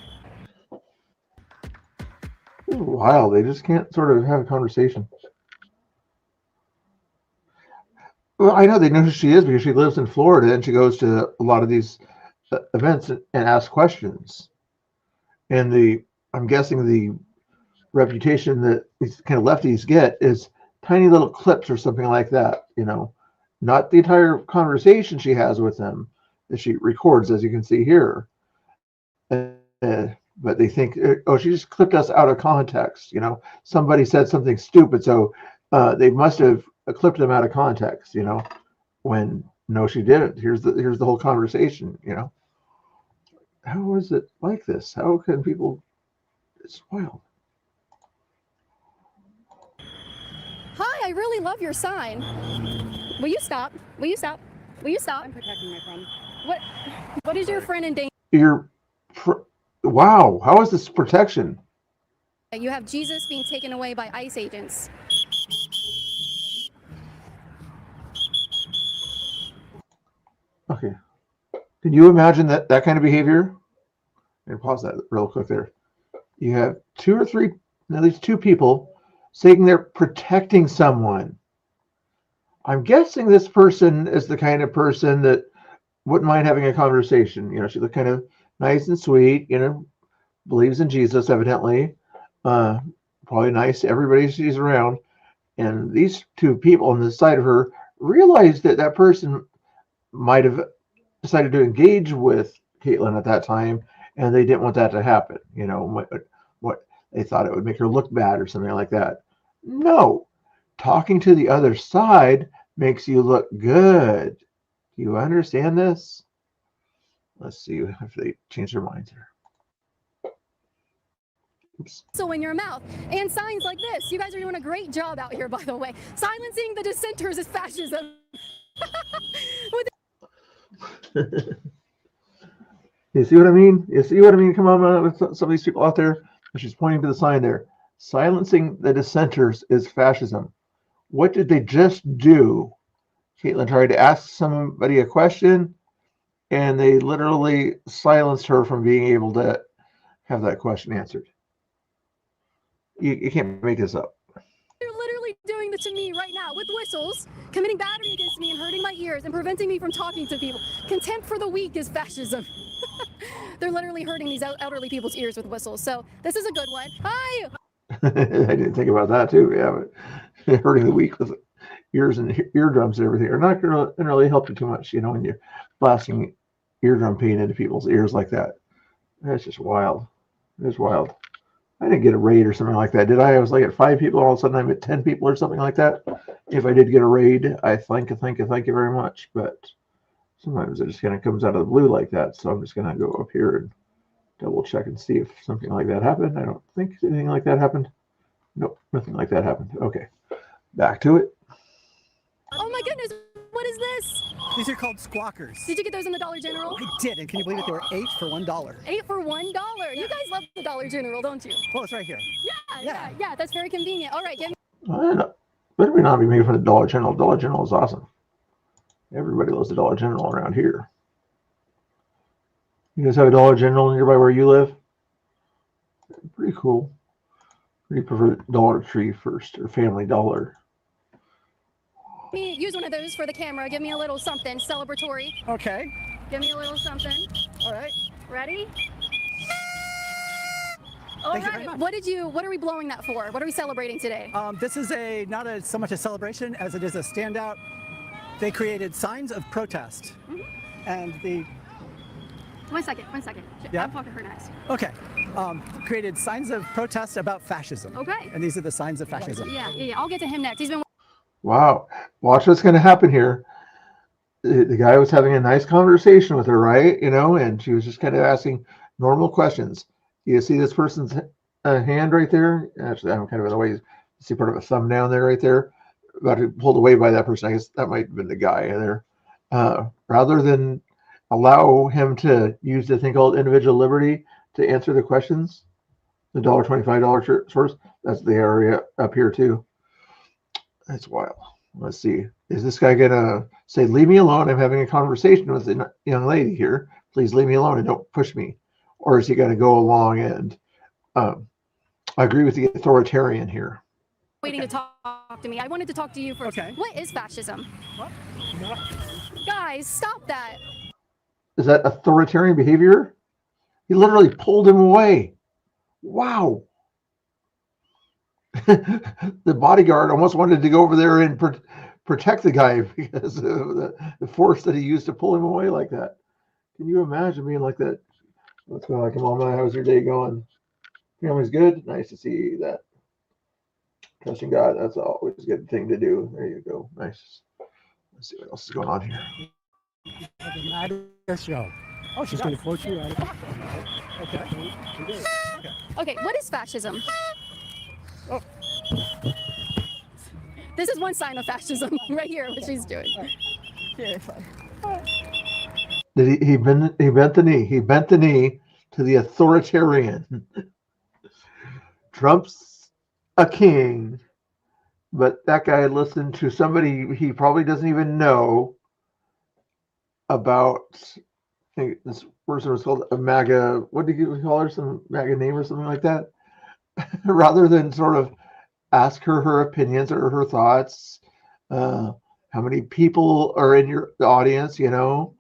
Wow, they just can't sort of have a conversation. Well, I know they know who she is because she lives in Florida and she goes to a lot of these events and asks questions. And I'm guessing the reputation that these kind of lefties get is tiny little clips or something like that, not the entire conversation she has with them that she records, as you can see here. But they think, oh, she just clipped us out of context. Somebody said something stupid, so they must have clipped them out of context. When no, she didn't. Here's the whole conversation. How is it like this? How can people? It's wild. Hi, I really love your sign. Will you stop? Will you stop? Will you stop? I'm protecting my friend. What is your friend in danger? Wow. How is this protection? You have Jesus being taken away by ICE agents. Okay. Can you imagine that kind of behavior? Let me pause that real quick there. You have at least two people saying they're protecting someone. I'm guessing this person is the kind of person that wouldn't mind having a conversation. She looked kind of nice and sweet, believes in Jesus, evidently. Probably nice to everybody she's around. And these two people on the side of her realized that person might have decided to engage with Caitlin at that time, and they didn't want that to happen. What they thought it would make her look bad or something like that. No, talking to the other side makes you look good. Do you understand this? Let's see if they change their minds here. Oops. So in your mouth, and signs like this. You guys are doing a great job out here, by the way. Silencing the dissenters is fascism. You see what I mean? You see what I mean? Come on, with some of these people out there. She's pointing to the sign there. Silencing the dissenters is fascism. What did they just do? Caitlin tried to ask somebody a question, and they literally silenced her from being able to have that question answered. You can't make this up. They're literally doing this to me right now with whistles, committing battery against me and hurting my ears and preventing me from talking to people. Contempt for the weak is fascism. They're literally hurting these elderly people's ears with whistles. So this is a good one. Hi. I didn't think about that too. Yeah, but hurting the weak with ears and eardrums and everything are not going to really help you too much, you know, when you're blasting eardrum pain into people's ears like that. That's just wild. It's wild. I didn't get a raid or something like that, did I? I was like at 5 people, all of a sudden I'm at 10 people or something like that. If I did get a raid, I thank you very much. But sometimes it just kind of comes out of the blue like that. So I'm just going to go up here and double check and see if something like that happened. I don't think anything like that happened. Nope, nothing like that happened. Okay, back to it. Oh my goodness, what is this? These are called squawkers. Did you get those in the Dollar General? I did, and can you believe it? They were 8 for $1. 8 for $1. You guys love the Dollar General, don't you? Oh, it's right here. Yeah, that's very convenient. All right, give me. Better we not be making fun of Dollar General. Dollar General is awesome. Everybody loves the Dollar General around here. You guys have a Dollar General nearby where you live? Pretty cool. You prefer Dollar Tree first or Family Dollar? Use one of those for the camera. Give me a little something celebratory. Okay. Give me a little something. All right. Ready? All right. What are we blowing that for? What are we celebrating today? This is not so much a celebration as it is a standout. They created signs of protest. And the... One second. Yeah? I'm talking to her next. Okay. Created signs of protest about fascism. Okay. And these are the signs of fascism. Yeah. I'll get to him next. He's been... Wow. Watch what's going to happen here. The guy was having a nice conversation with her, right? You know, and she was just kind of asking normal questions. You see this person's hand right there? Actually, I'm kind of in the way. You see part of a thumb down there right there? About to be pulled away by that person. I guess that might have been the guy there. Rather than allow him to use the thing called individual liberty to answer the questions, the $25 source, that's the area up here too. That's wild. Let's see. Is this guy going to say, leave me alone? I'm having a conversation with a young lady here. Please leave me alone and don't push me. Or is he going to go along and I agree with the authoritarian here? Waiting to talk to me. I wanted to talk to you first. Okay. What is fascism? What? Guys, stop that. Is that authoritarian behavior? He literally pulled him away. Wow. The bodyguard almost wanted to go over there and protect the guy because of the force that he used to pull him away like that. Can you imagine being like that? What's going on? Come on, how's your day going? Family's good? Nice to see that. Trusting God, that's always a good thing to do. There you go. Nice. Let's see what else is going on here. Show. Oh, she's going to quote you right. Okay, what is fascism? Oh. This is one sign of fascism right here, what she's doing. Did he bent the knee? He bent the knee to the authoritarian. Trump's a king, but that guy listened to somebody he probably doesn't even know about. I think this person was called a MAGA. What did you call her? Some MAGA name or something like that? Rather than sort of ask her opinions or her thoughts. How many people are in your audience? You know.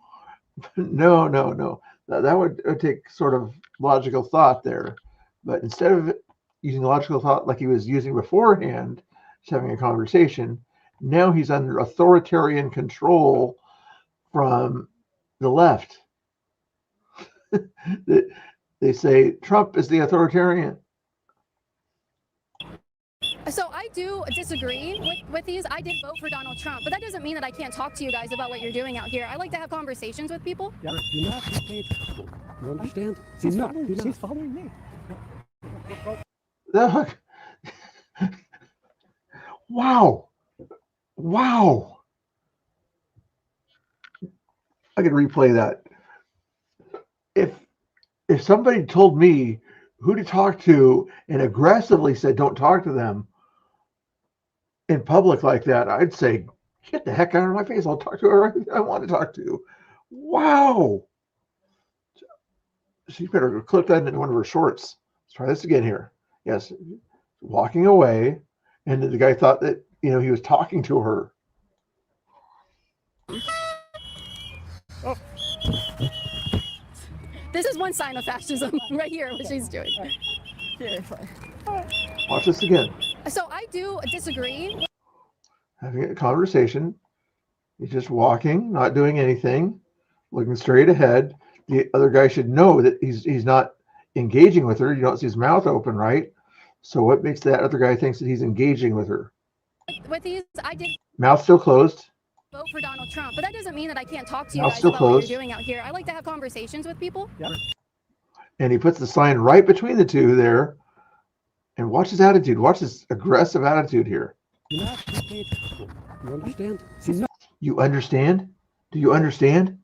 No. That would take sort of logical thought there. But instead of using logical thought like he was using beforehand, just having a conversation, now he's under authoritarian control from the left. They say Trump is the authoritarian. So I do disagree with these. I did vote for Donald Trump, but that doesn't mean that I can't talk to you guys about what you're doing out here. I like to have conversations with people. Yeah, do not dictate. You understand? She's following me. Wow. Wow. I could replay that. If somebody told me who to talk to and aggressively said don't talk to them in public like that, I'd say, get the heck out of my face. I'll talk to her I want to talk to. Wow. She better clip that into one of her shorts. Let's try this again here. Yes. Walking away, and the guy thought that, he was talking to her. Oh. This is one sign of fascism right here, what she's doing. Watch this again. So I do disagree. Having a conversation. He's just walking, not doing anything, looking straight ahead. The other guy should know that he's not engaging with her. You don't see his mouth open, right? So what makes that other guy thinks that he's engaging with her? With these, I did Mouth still closed. Vote for Donald Trump, but that doesn't mean that I can't talk to you Mouth guys still about closed. what you're doing out here. I like to have conversations with people. Yeah. And he puts the sign right between the two there. And watch his attitude. Watch his aggressive attitude here. Do not dictate. You understand? She's not. You understand? Do you understand?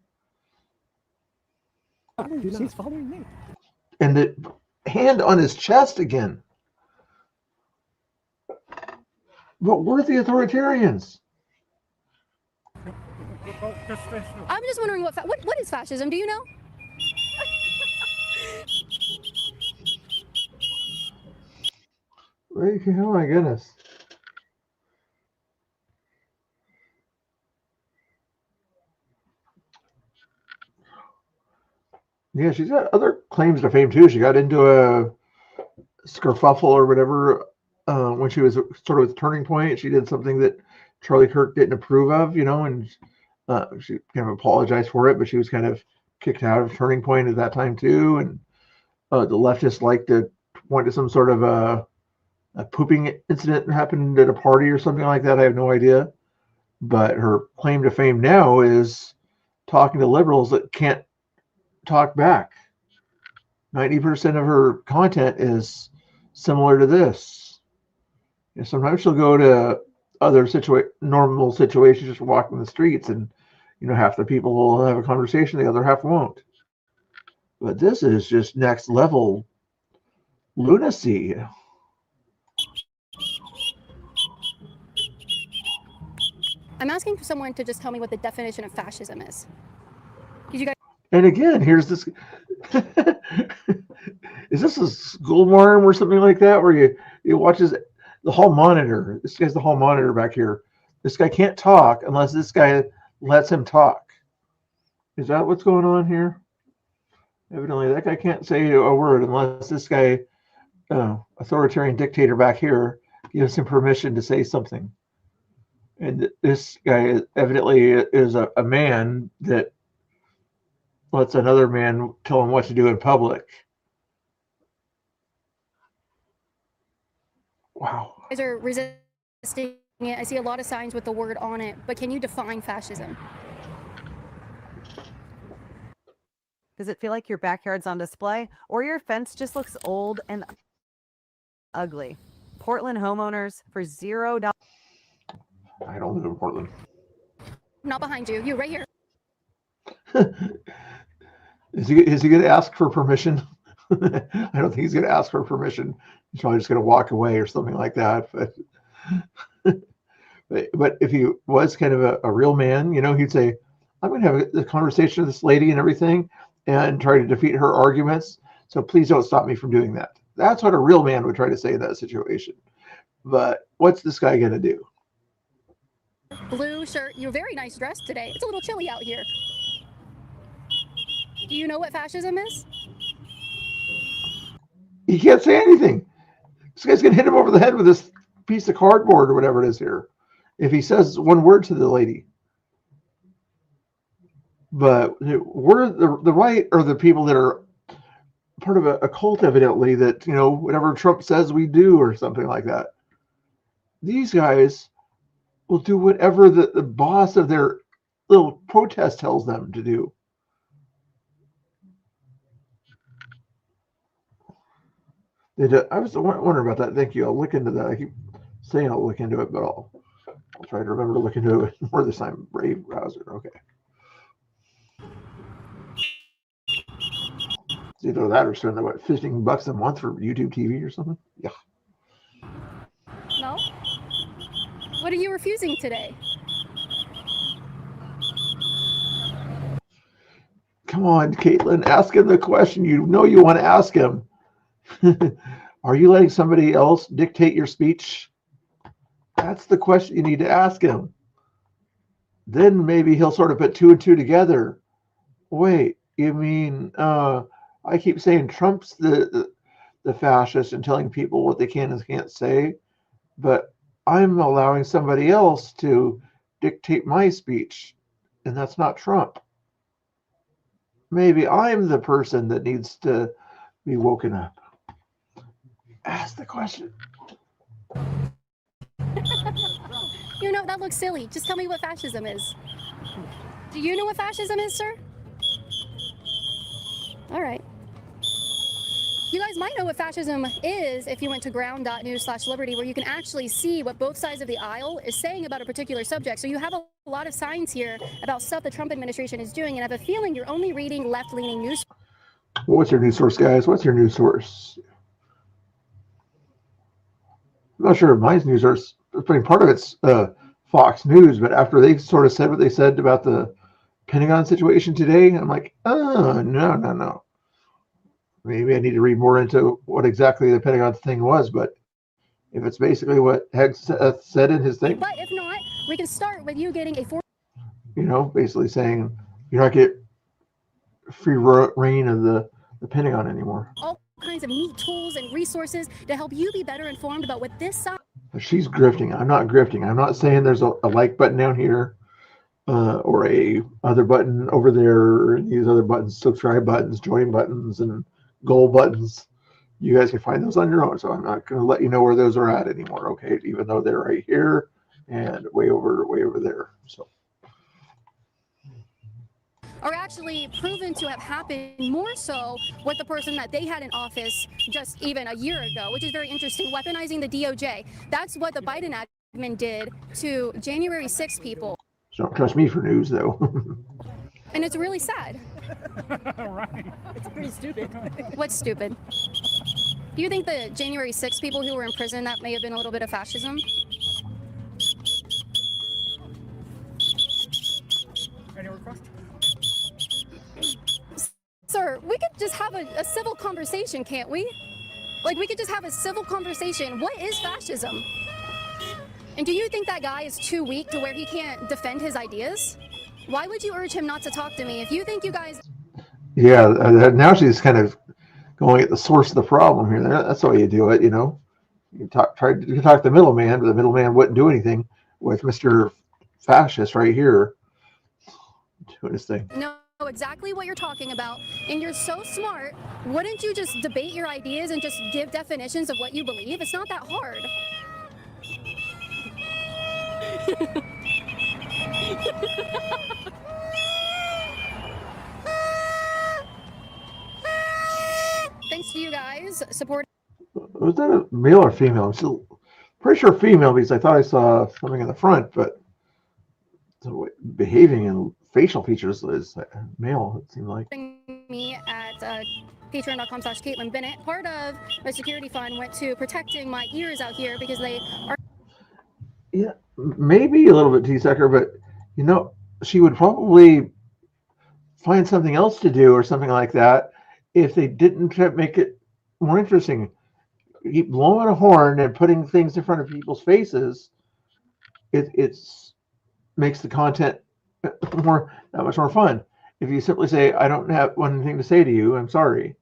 She's following me. And the hand on his chest again. But we're the authoritarians. I'm just wondering what is fascism? Do you know? Oh my goodness. Yeah, she's got other claims to fame too. She got into a skerfuffle or whatever when she was sort of with Turning Point. She did something that Charlie Kirk didn't approve of, and she kind of apologized for it, but she was kind of kicked out of Turning Point at that time too. And the leftists like to point to some sort of a pooping incident that happened at a party or something like that. I have no idea. But her claim to fame now is talking to liberals that can't talk back. 90% of her content is similar to this. Sometimes she'll go to other normal situations, just walking the streets, and half the people will have a conversation, the other half won't. But this is just next level lunacy. I'm asking for someone to just tell me what the definition of fascism is. You guys. And again, here's this. Is this a school worm or something like that, where you watch the hall monitor? This guy's the hall monitor back here. This guy can't talk unless this guy lets him talk. Is that what's going on here? Evidently, that guy can't say a word unless this guy, authoritarian dictator back here, gives him permission to say something. And this guy evidently is a man that lets another man tell him what to do in public. Wow. You guys are resisting it. I see a lot of signs with the word on it, but can you define fascism? Does it feel like your backyard's on display, or your fence just looks old and ugly? Portland homeowners for $0. I don't live in Portland. Not behind you. You're right here. Is he going to ask for permission? I don't think he's going to ask for permission. He's probably just going to walk away or something like that. But if he was kind of a real man, he'd say, I'm going to have a conversation with this lady and everything and try to defeat her arguments. So please don't stop me from doing that. That's what a real man would try to say in that situation. But what's this guy going to do? Blue shirt. You're very nice dressed today. It's a little chilly out here. Do you know what fascism is? He can't say anything. This guy's going to hit him over the head with this piece of cardboard or whatever it is here if he says one word to the lady. But we're the right are the people that are part of a cult, evidently, that, whatever Trump says we do or something like that. these guys will do whatever the boss of their little protest tells them to do. I was wondering about that. Thank you. I'll look into that. I keep saying I'll look into it, but I'll try to remember to look into it more this time. Brave browser. Okay. It's either that or spend what, $15 a month for YouTube TV or something. Yeah. No? What are you refusing today? Come on, Caitlin, ask him the question you know you want to ask him. Are you letting somebody else dictate your speech? That's the question you need to ask him. Then maybe he'll sort of put two and two together. Wait, you mean I keep saying Trump's the fascist and telling people what they can and can't say, but I'm allowing somebody else to dictate my speech, and that's not Trump. Maybe I'm the person that needs to be woken up. Ask the question. You know, that looks silly. Just tell me what fascism is. Do you know what fascism is, sir? All right. You guys might know what fascism is if you went to ground.news/liberty, where you can actually see what both sides of the aisle is saying about a particular subject. So you have a lot of signs here about stuff the Trump administration is doing, and I have a feeling you're only reading left-leaning news. What's your news source, guys? What's your news source? I'm not sure if mine's news source. I mean, part of it's Fox News, but after they sort of said what they said about the Pentagon situation today, I'm like, oh, no. Maybe I need to read more into what exactly the Pentagon thing was, but if it's basically what Hegseth said in his thing. But if not, we can start with you getting a basically saying you're not getting free reign of the Pentagon anymore. All kinds of neat tools and resources to help you be better informed about what this side. She's grifting. I'm not grifting. I'm not saying there's a like button down here or a other button over there, and these other buttons, subscribe buttons, join buttons, and goal buttons. You guys can find those on your own. So I'm not going to let you know where those are at anymore. Okay, even though they're right here and way over there. So. Are actually proven to have happened more so with the person that they had in office just even a year ago, which is very interesting. Weaponizing the DOJ. That's what the Biden admin did to January 6 people. So don't trust me for news, though. And it's really sad. Right. It's pretty stupid. What's stupid? Do you think the January 6 people who were in prison, that may have been a little bit of fascism? Any request? Sir, we could just have a civil conversation, can't we? Like, we could just have a civil conversation. What is fascism? And do you think that guy is too weak to where he can't defend his ideas? Why would you urge him not to talk to me? If you think you guys... Yeah, now she's kind of going at the source of the problem here. That's the way you do it, you know. You talk to the middleman, but the middleman wouldn't do anything with Mr. Fascist right here doing his thing. Know exactly what you're talking about, and you're so smart. Wouldn't you just debate your ideas and just give definitions of what you believe? It's not that hard. Thanks to you guys supporting. Was that a male or female? I'm still pretty sure female because I thought I saw something in the front, but the behaving and facial features is male, it seemed like. Me at patreon.com/Caitlin Bennett. Part of my security fund went to protecting my ears out here because they are. Yeah, maybe a little bit T-sucker, but you know, she would probably find something else to do or something like that if they didn't make it more interesting. Keep blowing a horn and putting things in front of people's faces. It's makes the content that much more fun. If you simply say, "I don't have one thing to say to you, I'm sorry,"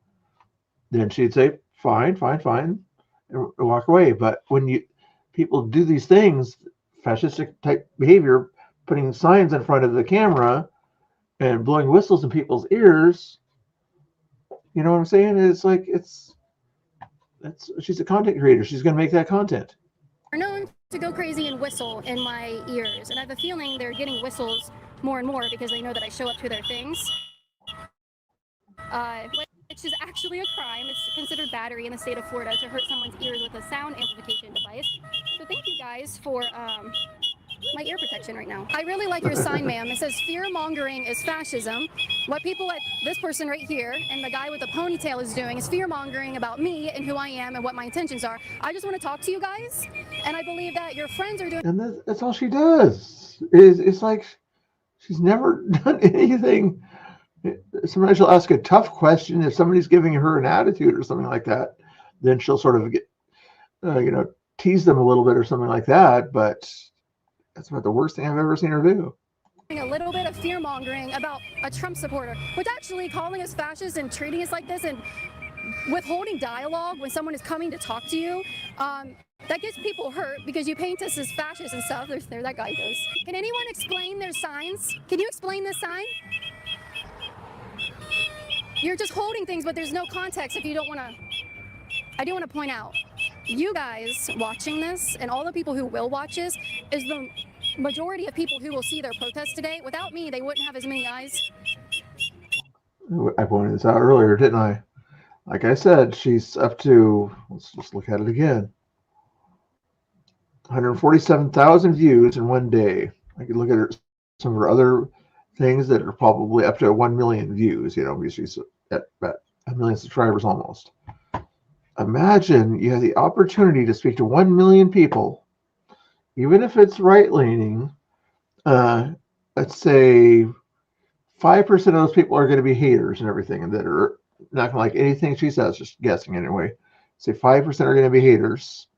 then she'd say, "Fine," and walk away. But when people do these things, fascistic type behavior, putting signs in front of the camera and blowing whistles in people's ears, you know what I'm saying? It's like she's a content creator. She's going to make that content. Are known to go crazy and whistle in my ears. And I have a feeling they're getting whistles more and more because they know that I show up to their things. Which is actually a crime. It's considered battery in the state of Florida to hurt someone's ears with a sound amplification device. So thank you guys for my ear protection right now. I really like your sign, ma'am. It says fear mongering is fascism. What people like this person right here and the guy with the ponytail is doing is fear mongering about me and who I am and what my intentions are. I just want to talk to you guys, and I believe that your friends are doing. And that's all she does. It's like she's never done anything. Sometimes she'll ask a tough question. If somebody's giving her an attitude or something like that, then she'll sort of get, tease them a little bit or something like that. But that's about the worst thing I've ever seen her do. A little bit of fear mongering about a Trump supporter, which actually calling us fascists and treating us like this and withholding dialogue when someone is coming to talk to you, that gets people hurt because you paint us as fascists and stuff. There that guy goes. Can anyone explain their signs? Can you explain this sign? You're just holding things, but there's no context if you don't want to. I do want to point out, you guys watching this and all the people who will watch this is the majority of people who will see their protest today. Without me, they wouldn't have as many eyes. I pointed this out earlier, didn't I? Like I said, she's up to, let's just look at it again, 147,000 views in one day. I could look at some of her other things that are probably up to 1 million views, because she's at about 1 million subscribers almost. Imagine you have the opportunity to speak to 1 million people, even if it's right-leaning. Let's say 5% of those people are going to be haters and everything, and that are not going to like anything she says, just guessing anyway. Say 5% are going to be haters.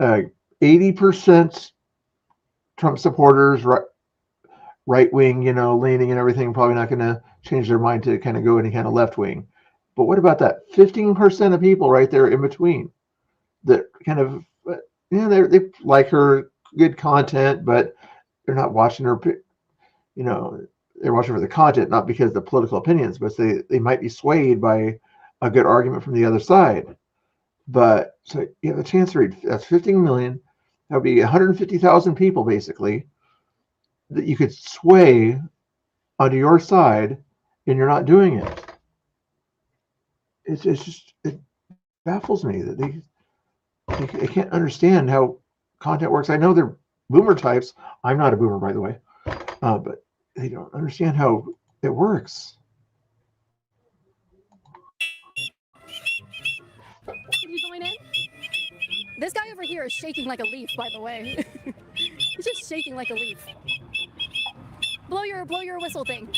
80% Trump supporters, right-wing, leaning and everything, probably not going to change their mind to kind of go any kind of left-wing. But what about that 15% of people right there in between that kind of, they like her good content, but they're not watching her, they're watching for the content, not because of the political opinions, but they might be swayed by a good argument from the other side. But so you have a chance to read, that's 15 million. That would be 150,000 people basically that you could sway onto your side, and you're not doing it. It's just, it baffles me that they can't understand how content works. I know they're boomer types. I'm not a boomer, by the way, but they don't understand how it works. You going in? This guy over here is shaking like a leaf, by the way. He's just shaking like a leaf. Blow your whistle thing.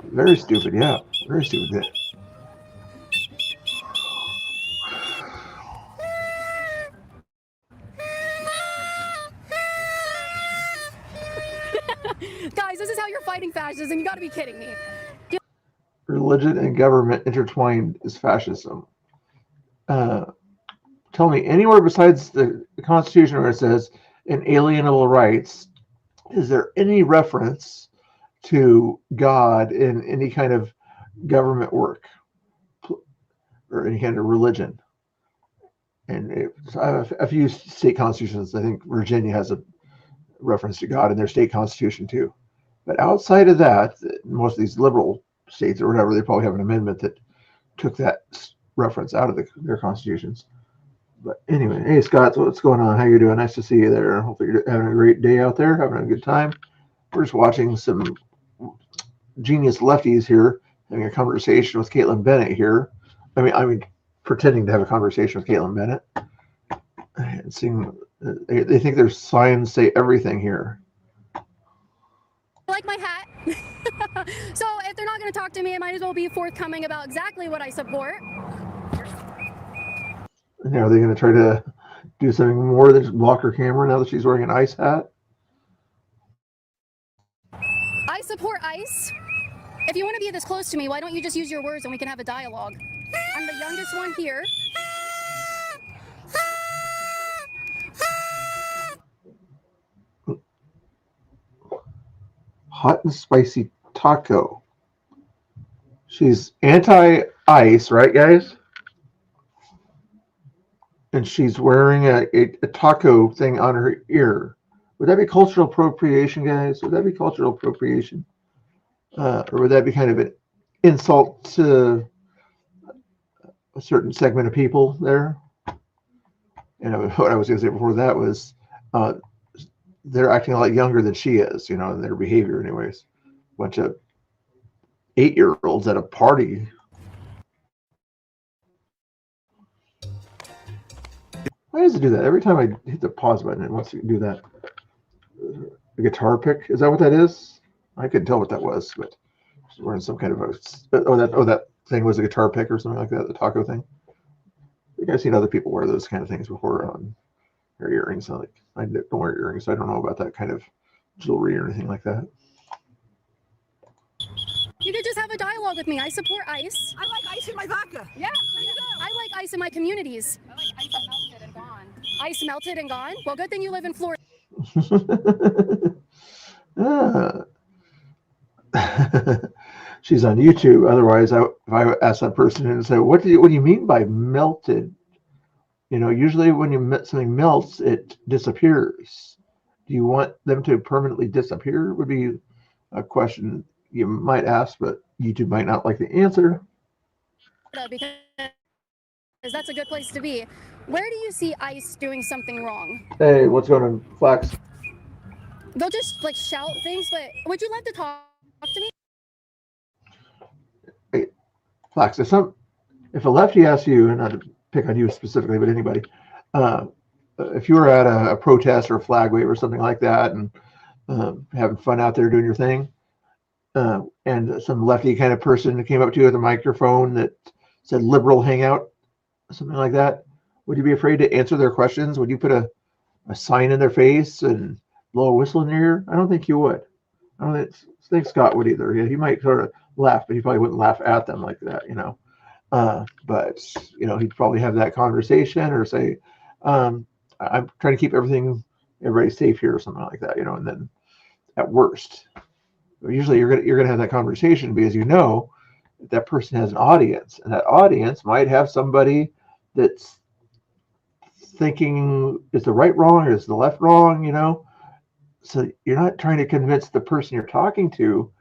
Very stupid, yeah. Very stupid. Guys, this is how you're fighting fascism. You got to be kidding me. Religion and government intertwined is fascism. Tell me, anywhere besides the Constitution where it says inalienable rights, is there any reference to God in any kind of government work or any kind of religion? And I have a few state constitutions. I think Virginia has a reference to God in their state constitution too. But outside of that, most of these liberal states or whatever, they probably have an amendment that took that reference out of their constitutions. But anyway, hey Scott, what's going on? How you doing? Nice to see you there. Hopefully you're having a great day out there, having a good time. We're just watching some genius lefties here having a conversation with Caitlin Bennett here. I mean, pretending to have a conversation with Caitlin Bennett. And seeing, they think their signs say everything here. Like my hat. So if they're not going to talk to me, I might as well be forthcoming about exactly what I support. Are they going to try to do something more than just block her camera now that she's wearing an ICE hat? I support ICE. If you want to be this close to me, why don't you just use your words and we can have a dialogue? I'm the youngest one here. Hot and spicy taco. She's anti-ice, right, guys? and she's wearing a taco thing on her ear. Would that be cultural appropriation, guys? Would that be cultural appropriation? Or would that be kind of an insult to a certain segment of people there? And what I was going to say before that was uh, they're acting a lot younger than she is, in their behavior, anyways. Bunch of 8-year-olds at a party. Why does it do that? Every time I hit the pause button, it wants to do that. A guitar pick? Is that what that is? I couldn't tell what that was, but she's wearing some kind of that thing was a guitar pick or something like that, the taco thing. I think I've seen other people wear those kind of things before on their earrings. I don't wear earrings, so I don't know about that kind of jewelry or anything like that. You could just have a dialogue with me. I support ICE. I like ice in my vodka. Yeah, I like ICE in my communities. I like ice melted and gone. ICE melted and gone? Well, good thing you live in Florida. She's on YouTube. Otherwise, if I ask that person and say, what do you mean by melted? Usually when something melts, it disappears. Do you want them to permanently disappear? Would be a question you might ask, but YouTube might not like the answer. Because that's a good place to be. Where do you see ICE doing something wrong? Hey, what's going on, Flax? They'll just shout things, but would you like to talk to me? Hey, Flax, if a lefty asks you, and not to pick on you specifically, but anybody, if you were at a protest or a flag wave or something like that and having fun out there doing your thing, and some lefty kind of person came up to you with a microphone that said liberal hangout, something like that, would you be afraid to answer their questions? Would you put a sign in their face and blow a whistle in their ear? I don't think you would. I don't think Scott would either. Yeah, he might sort of laugh, but he probably wouldn't laugh at them like that, But he'd probably have that conversation or say, I'm trying to keep everybody safe here or something like that, and then at worst, usually you're gonna have that conversation because that person has an audience, and that audience might have somebody that's thinking, is the right wrong or is the left wrong, So you're not trying to convince the person you're talking to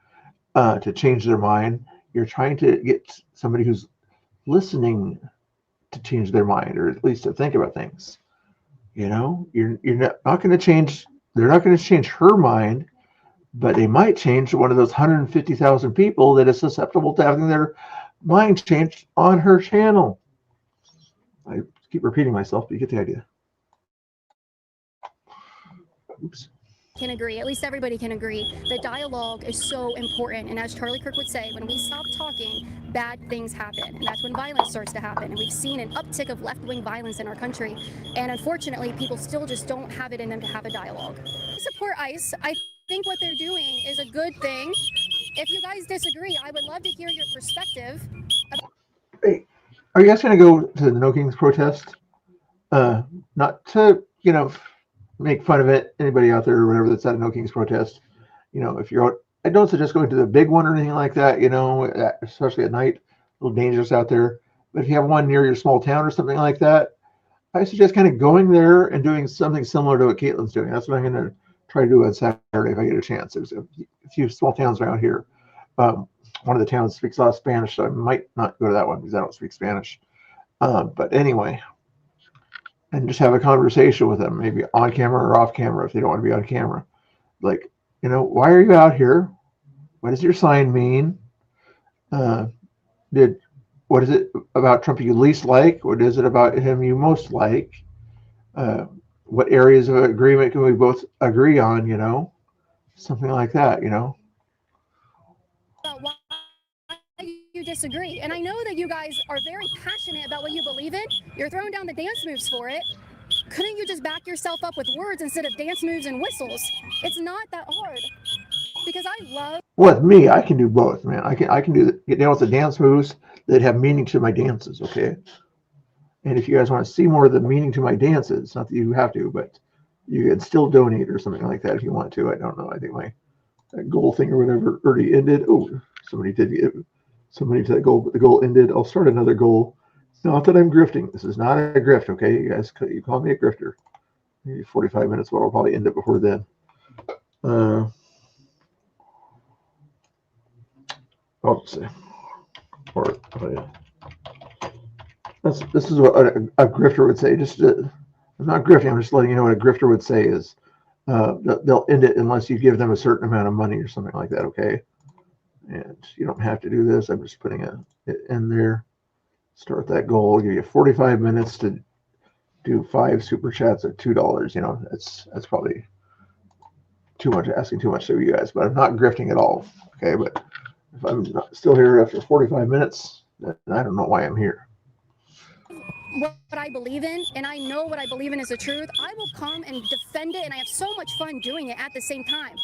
change their mind. You're trying to get somebody who's listening to change their mind, or at least to think about things. You're not going to change. They're not going to change her mind, but they might change one of those 150,000 people that is susceptible to having their mind changed on her channel. I keep repeating myself, but you get the idea. Oops. Can agree, at least everybody can agree, that dialogue is so important. And as Charlie Kirk would say, when we stop talking, bad things happen. And that's when violence starts to happen. And we've seen an uptick of left-wing violence in our country. And unfortunately, people still just don't have it in them to have a dialogue. I support ICE. I think what they're doing is a good thing. If you guys disagree, I would love to hear your perspective. Hey, are you guys going to go to the No Kings protest? Not to, make fun of it, anybody out there or whatever that's at a No Kings protest. If you're out, I don't suggest going to the big one or anything like that, especially at night. A little dangerous out there. But if you have one near your small town or something like that, I suggest kind of going there and doing something similar to what Caitlin's doing. That's what I'm going to try to do on Saturday if I get a chance. There's a few small towns around here. One of the towns speaks a lot of Spanish, so I might not go to that one because I don't speak Spanish. But anyway, and just have a conversation with them, maybe on camera or off camera if they don't want to be on camera. Like, why are you out here? What does your sign mean? What is it about Trump you least like? What is it about him you most like? What areas of agreement can we both agree on? Something like that. Why you disagree. And I know that you guys are very passionate about what you believe in. You're throwing down the dance moves for it. Couldn't you just back yourself up with words instead of dance moves and whistles? It's not that hard. Because I love. With me, I can do both, man. I can get down with the dance moves that have meaning to my dances, okay? And if you guys want to see more of the meaning to my dances, not that you have to, but you can still donate or something like that if you want to. I don't know. I think my goal thing or whatever already ended. Oh, somebody did that goal, but the goal ended. I'll start another goal. Not that I'm grifting. This is not a grift, okay? You guys, you call me a grifter. Maybe 45 minutes, but I'll probably end it before then. I'll see. Or, oh yeah. This is what a grifter would say. I'm not grifting. I'm just letting you know what a grifter would say is they'll end it unless you give them a certain amount of money or something like that, okay? And you don't have to do this. I'm just putting it in there. Start that goal. I'll give you 45 minutes to do 5 super chats at $2. You know, that's probably too much, asking too much of you guys, but I'm not grifting at all. Okay, but if I'm not still here after 45 minutes, then I don't know why I'm here. What I believe in, and I know what I believe in is the truth, I will come and defend it, and I have so much fun doing it at the same time.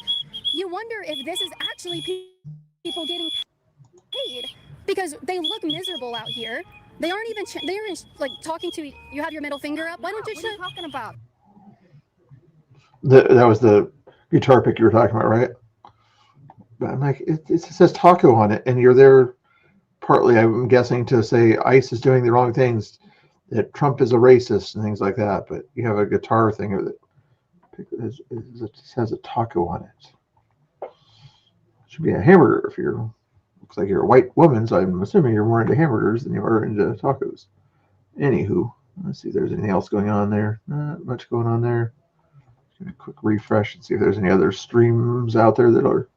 You wonder if this is actually people getting paid, because they look miserable out here. They aren't even, they aren't like talking to you. Have your middle finger up. Why don't you? What are you talking about? That was the guitar pick you were talking about, right? But I'm like, it says taco on it, and you're there partly, I'm guessing, to say ICE is doing the wrong things, that Trump is a racist and things like that. But you have a guitar thing that has a taco on it. It should be a hamburger if you're. Looks like you're a white woman, so I'm assuming you're more into hamburgers than you are into tacos. Anywho, let's see if there's anything else going on there. Not much going on there. Give a quick refresh and see if there's any other streams out there that are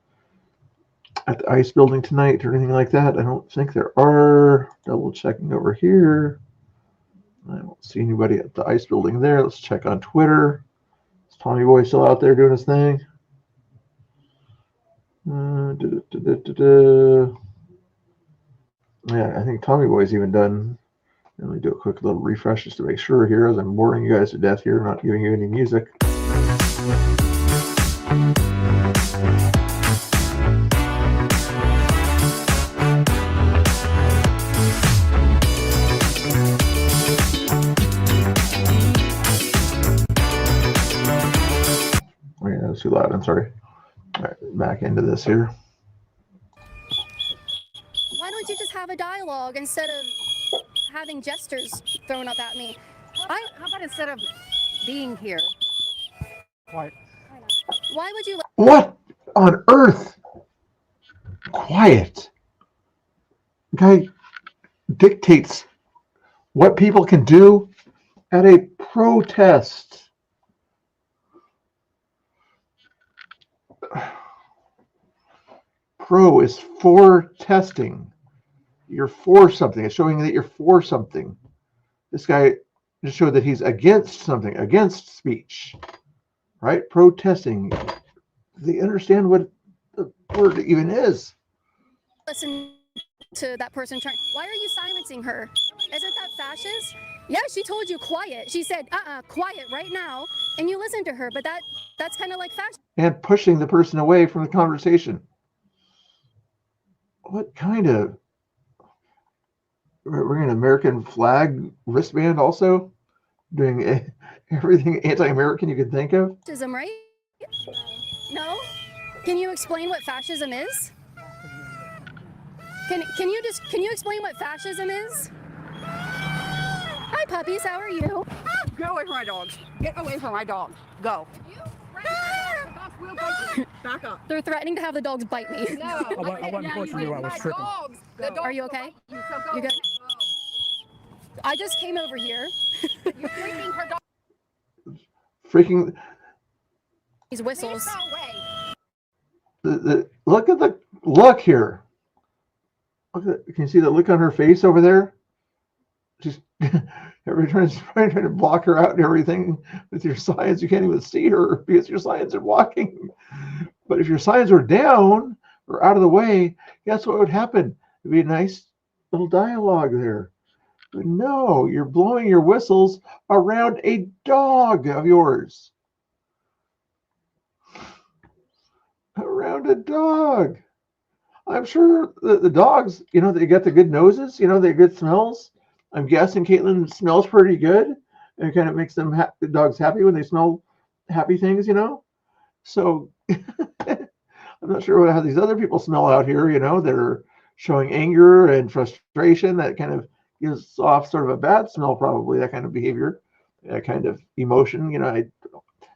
at the ICE building tonight or anything like that. I don't think there are. Double checking over here. I don't see anybody at the ICE building there. Let's check on Twitter. Is Tommy Boy still out there doing his thing? Yeah, I think Tommy Boy's even done. Let me do a quick little refresh just to make sure here, as I'm boring you guys to death here, not giving you any music. Oh yeah, that was too loud. I'm sorry. All right, back into this here. Why don't you just have a dialogue instead of having gestures thrown up at me? How about instead of being here? Quiet. Why would you? What on earth? Quiet. The guy dictates what people can do at a protest. Pro is for testing. You're for something. It's showing that you're for something. This guy just showed that he's against something, against speech, right? Protesting. Do they understand what the word even is? Listen to that person trying. Why are you silencing her? Isn't that fascist? Yeah, she told you quiet. She said, quiet right now, and you listened to her. But that's kind of like fascist. And pushing the person away from the conversation. What kind of? Wearing an American flag wristband also? Doing everything anti-American you could think of? Fascism, right? No? Can you explain what fascism is? Can you explain what fascism is? Hi puppies, how are you? Get away from my dogs. Get away from my dog. Go. Back up. They're threatening to have the dogs bite me. No. I wasn't pushing you. I was tripping. Are you okay? You good? I just came over here. You're freaking her dog. Freaking. These whistles. Look at the look here. Look at, can you see the look on her face over there? She's every time trying to block her out and everything with your signs. You can't even see her because your signs are blocking. But if your signs were down or out of the way, guess what would happen? It'd be a nice little dialogue there. But no, you're blowing your whistles around a dog of yours. Around a dog. I'm sure the dogs, you know, they get the good noses, you know, they good smells. I'm guessing Caitlin smells pretty good. And it kind of makes them the dogs happy when they smell happy things, you know. So I'm not sure how these other people smell out here, you know, that are showing anger and frustration that kind of gives off sort of a bad smell, probably, that kind of behavior, that kind of emotion. I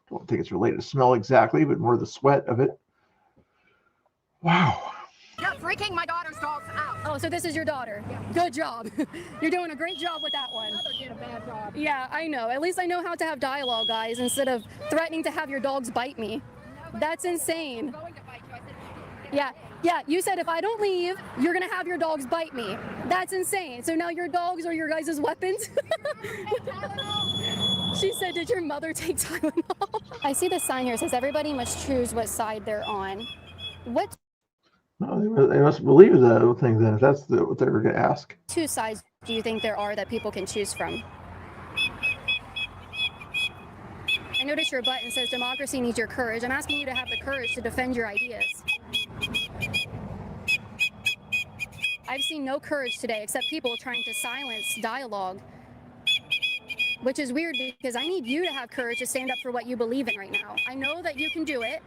don't think it's related to smell exactly, but more the sweat of it. Wow. You're freaking my daughter's dogs out. Oh, so this is your daughter. Yeah. Good job. You're doing a great job with that one. Mother did a bad job. Yeah, I know. At least I know how to have dialogue, guys, instead of threatening to have your dogs bite me. That's insane. Yeah, you said if I don't leave, you're gonna have your dogs bite me. That's insane. So now your dogs are your guys' weapons? She said, did your mother take Tylenol? I see the sign here. It says everybody must choose what side they're on. What No, they must believe that thing then, if that's what they were going to ask. two sides do you think there are that people can choose from? I notice your button says democracy needs your courage. I'm asking you to have the courage to defend your ideas. I've seen no courage today except people trying to silence dialogue, which is weird because I need you to have courage to stand up for what you believe in right now. I know that you can do it.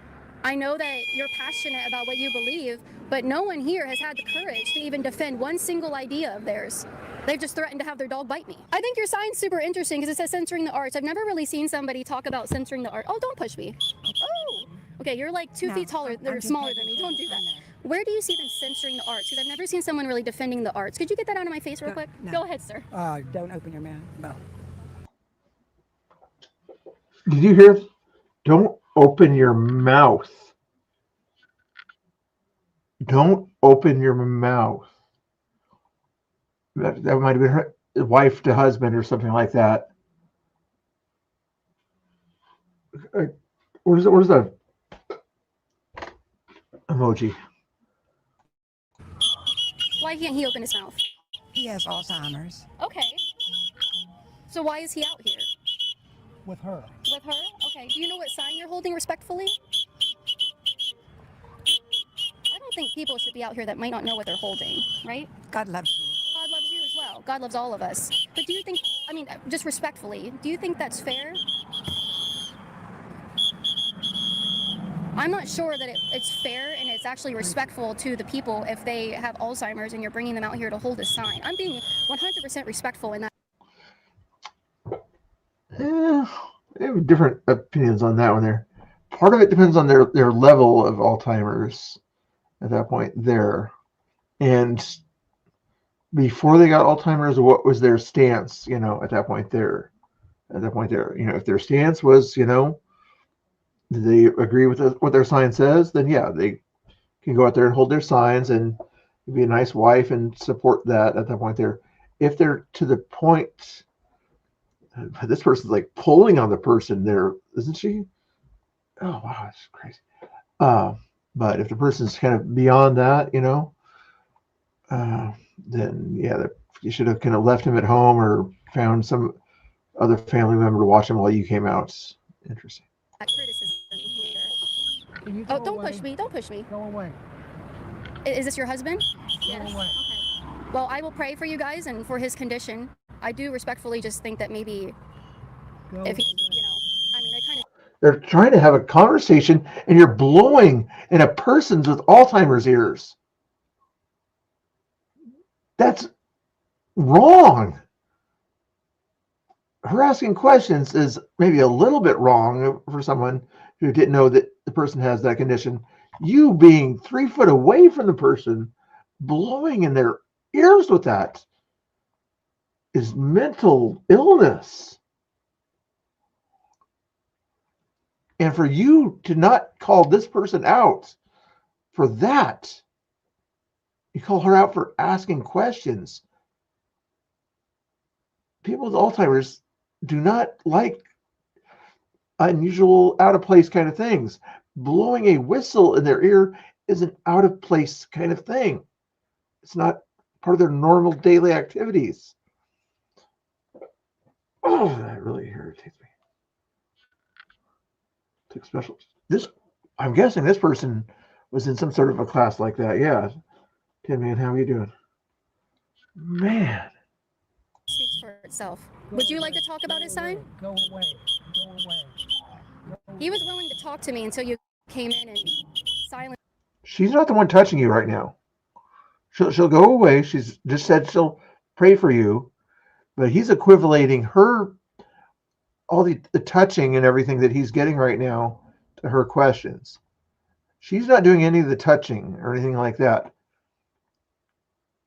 I know that you're passionate about what you believe, but no one here has had the courage to even defend one single idea of theirs. They've just threatened to have their dog bite me. I think your sign's super interesting because it says censoring the arts. I've never really seen somebody talk about censoring the art. Oh, don't push me. Oh, okay, you're like 2 feet taller, or smaller than me. Don't do that. Where do you see them censoring the arts? Because I've never seen someone really defending the arts. Could you get that out of my face real quick? No. Go ahead, sir. Don't open your mouth. No. Did you hear? Don't open your mouth. Don't open your mouth. That might have been her wife to husband or something like that. Where's the emoji? Why can't he open his mouth? He has Alzheimer's. Okay. So why is he out here? With her. With her? Okay. Do you know what sign you're holding respectfully? I don't think people should be out here that might not know what they're holding, right? God loves you. God loves you as well. God loves all of us. But do you think, I mean, just respectfully, do you think that's fair? I'm not sure that it's fair and it's actually respectful to the people if they have Alzheimer's and you're bringing them out here to hold a sign. I'm being 100% respectful in that. They have different opinions on that one there. Part of it depends on their level of Alzheimer's at that point there. And before they got Alzheimer's, what was their stance, at that point there? At that point there, if their stance was, do they agree with what their sign says, then yeah, they can go out there and hold their signs and be a nice wife and support that at that point there. If they're to the point, this person's like pulling on the person there, isn't she? Oh, wow, that's crazy. But if the person's kind of beyond that, then yeah, you should have kind of left him at home or found some other family member to watch him while you came out. Interesting. Oh, don't push me. Don't push me. Go away. Is this your husband? Yes. Go away. Okay. Well, I will pray for you guys and for his condition. I do respectfully just think that maybe if he, I mean, I kind of. They're trying to have a conversation and you're blowing in a person's with Alzheimer's ears. That's wrong. Her asking questions is maybe a little bit wrong for someone who didn't know that the person has that condition. You being 3 foot away from the person, blowing in their ears with that is mental illness. And for you to not call this person out for that, you call her out for asking questions. People with Alzheimer's do not like unusual, out of place kind of things. Blowing a whistle in their ear is an out of place kind of thing. It's not part of their normal daily activities. Oh, that really irritates me. Took special. I'm guessing this person was in some sort of a class like that. Yeah. Tim, man, how are you doing? Man. Speaks for itself. Would you like to talk about his sign? Go away. Go away. He was willing to talk to me until you came in and silenced. She's not the one touching you right now. She'll go away. She's just said she'll pray for you, but he's equivalating her, all the touching and everything that he's getting right now to her questions. She's not doing any of the touching or anything like that.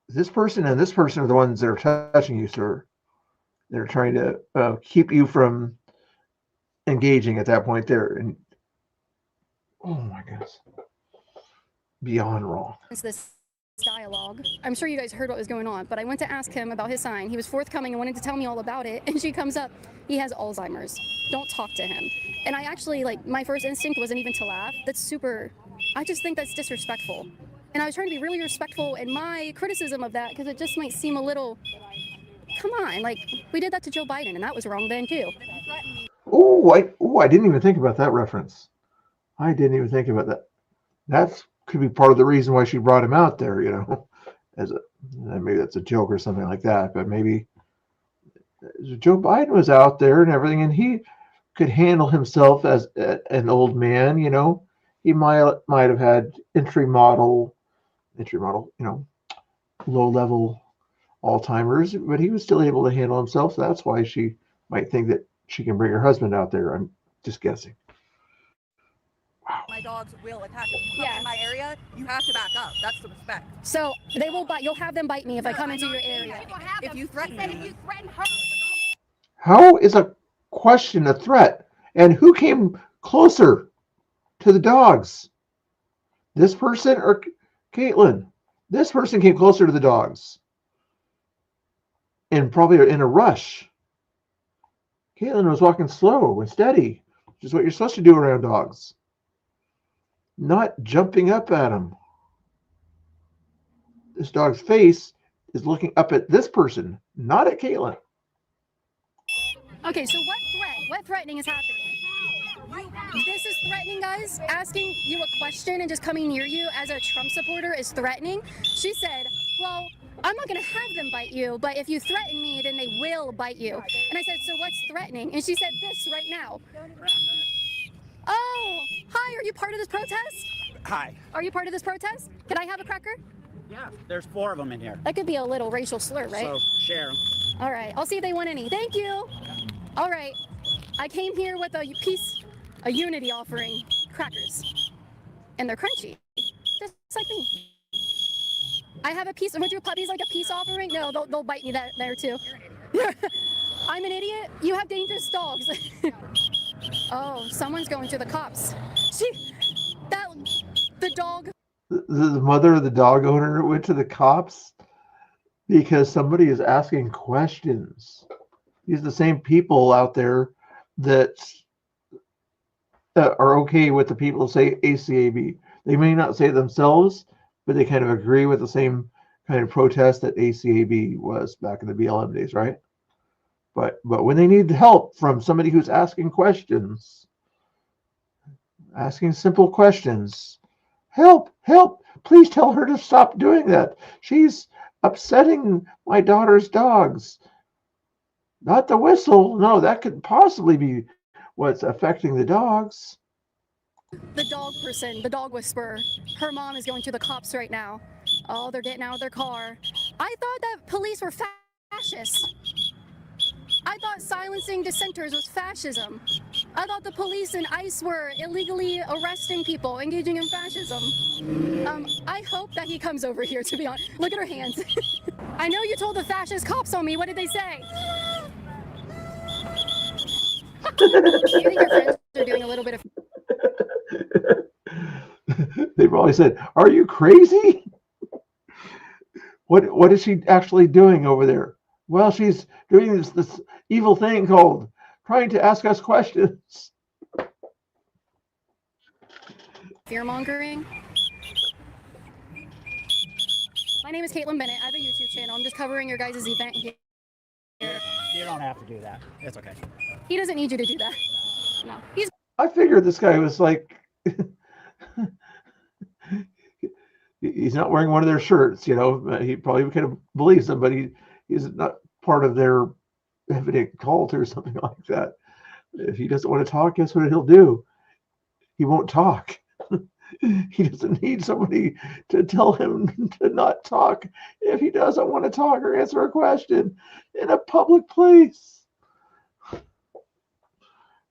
This person and this person are the ones that are touching you, sir. They're trying to keep you from engaging at that point there. And oh my goodness, beyond wrong. It's this dialogue. I'm sure you guys heard what was going on, but I went to ask him about his sign. He was forthcoming and wanted to tell me all about it. And she comes up, he has Alzheimer's. Don't talk to him. And I actually, like, my first instinct wasn't even to laugh. That's super, I just think that's disrespectful. And I was trying to be really respectful in my criticism of that because it just might seem a little, come on, like, we did that to Joe Biden and that was wrong then too. I didn't even think about that reference. I didn't even think about that. That could be part of the reason why she brought him out there, as maybe that's a joke or something like that, but maybe Joe Biden was out there and everything, and he could handle himself as an old man, he might have had entry model, low level Alzheimer's, but he was still able to handle himself. So that's why she might think that she can bring her husband out there. I'm just guessing. My dogs will attack. If you come in my area, you have to back up. That's the respect. So they will bite. You'll have them bite me if I come into your area. If you threaten me. If you threaten her. How is a question a threat? And who came closer to the dogs? This person or Caitlin? This person came closer to the dogs. And probably in a rush. Caitlin was walking slow and steady, which is what you're supposed to do around dogs. Not jumping up at them. This dog's face is looking up at this person, not at Caitlin. Okay, so what threatening is happening? This is threatening, guys. Asking you a question and just coming near you as a Trump supporter is threatening. She said, well, I'm not going to have them bite you, but if you threaten me, then they will bite you. And I said, so what's threatening? And she said this right now. Oh, hi, are you part of this protest? Hi. Are you part of this protest? Can I have a cracker? Yeah, there's 4 of them in here. That could be a little racial slur, right? So share them. All right, I'll see if they want any. Thank you. All right, I came here with a unity offering, crackers. And they're crunchy, just like me. I have a piece, would your puppies like a peace offering? No, they'll bite me there too. I'm an idiot? You have dangerous dogs. Oh, someone's going to the cops. The dog. The mother of the dog owner went to the cops because somebody is asking questions. These are the same people out there that are okay with the people who say ACAB. They may not say it themselves, but they kind of agree with the same kind of protest that ACAB was back in the BLM days, right? But when they need help from somebody who's asking questions, asking simple questions, help, please tell her to stop doing that. She's upsetting my daughter's dogs. Not the whistle. No, that could possibly be what's affecting the dogs. The dog person, the dog whisperer, her mom is going to the cops right now. Oh, they're getting out of their car. I thought that police were fascists. I thought silencing dissenters was fascism. I thought the police and ICE were illegally arresting people, engaging in fascism. I hope that he comes over here, to be honest. Look at her hands. I know you told the fascist cops on me. What did they say? Do you think your friends are doing a little bit of... They probably said, are you crazy? What is she actually doing over there? Well, she's doing this evil thing called trying to ask us questions. Fear-mongering. My name is Caitlin Bennett. I have a YouTube channel. I'm just covering your guys' event here. You don't have to do that. It's okay. He doesn't need you to do that. No. I figured this guy was like, he's not wearing one of their shirts, He probably kind of believes them, but he's not part of their evident cult or something like that. If he doesn't want to talk, guess what he'll do? He won't talk. He doesn't need somebody to tell him to not talk if he doesn't want to talk or answer a question in a public place.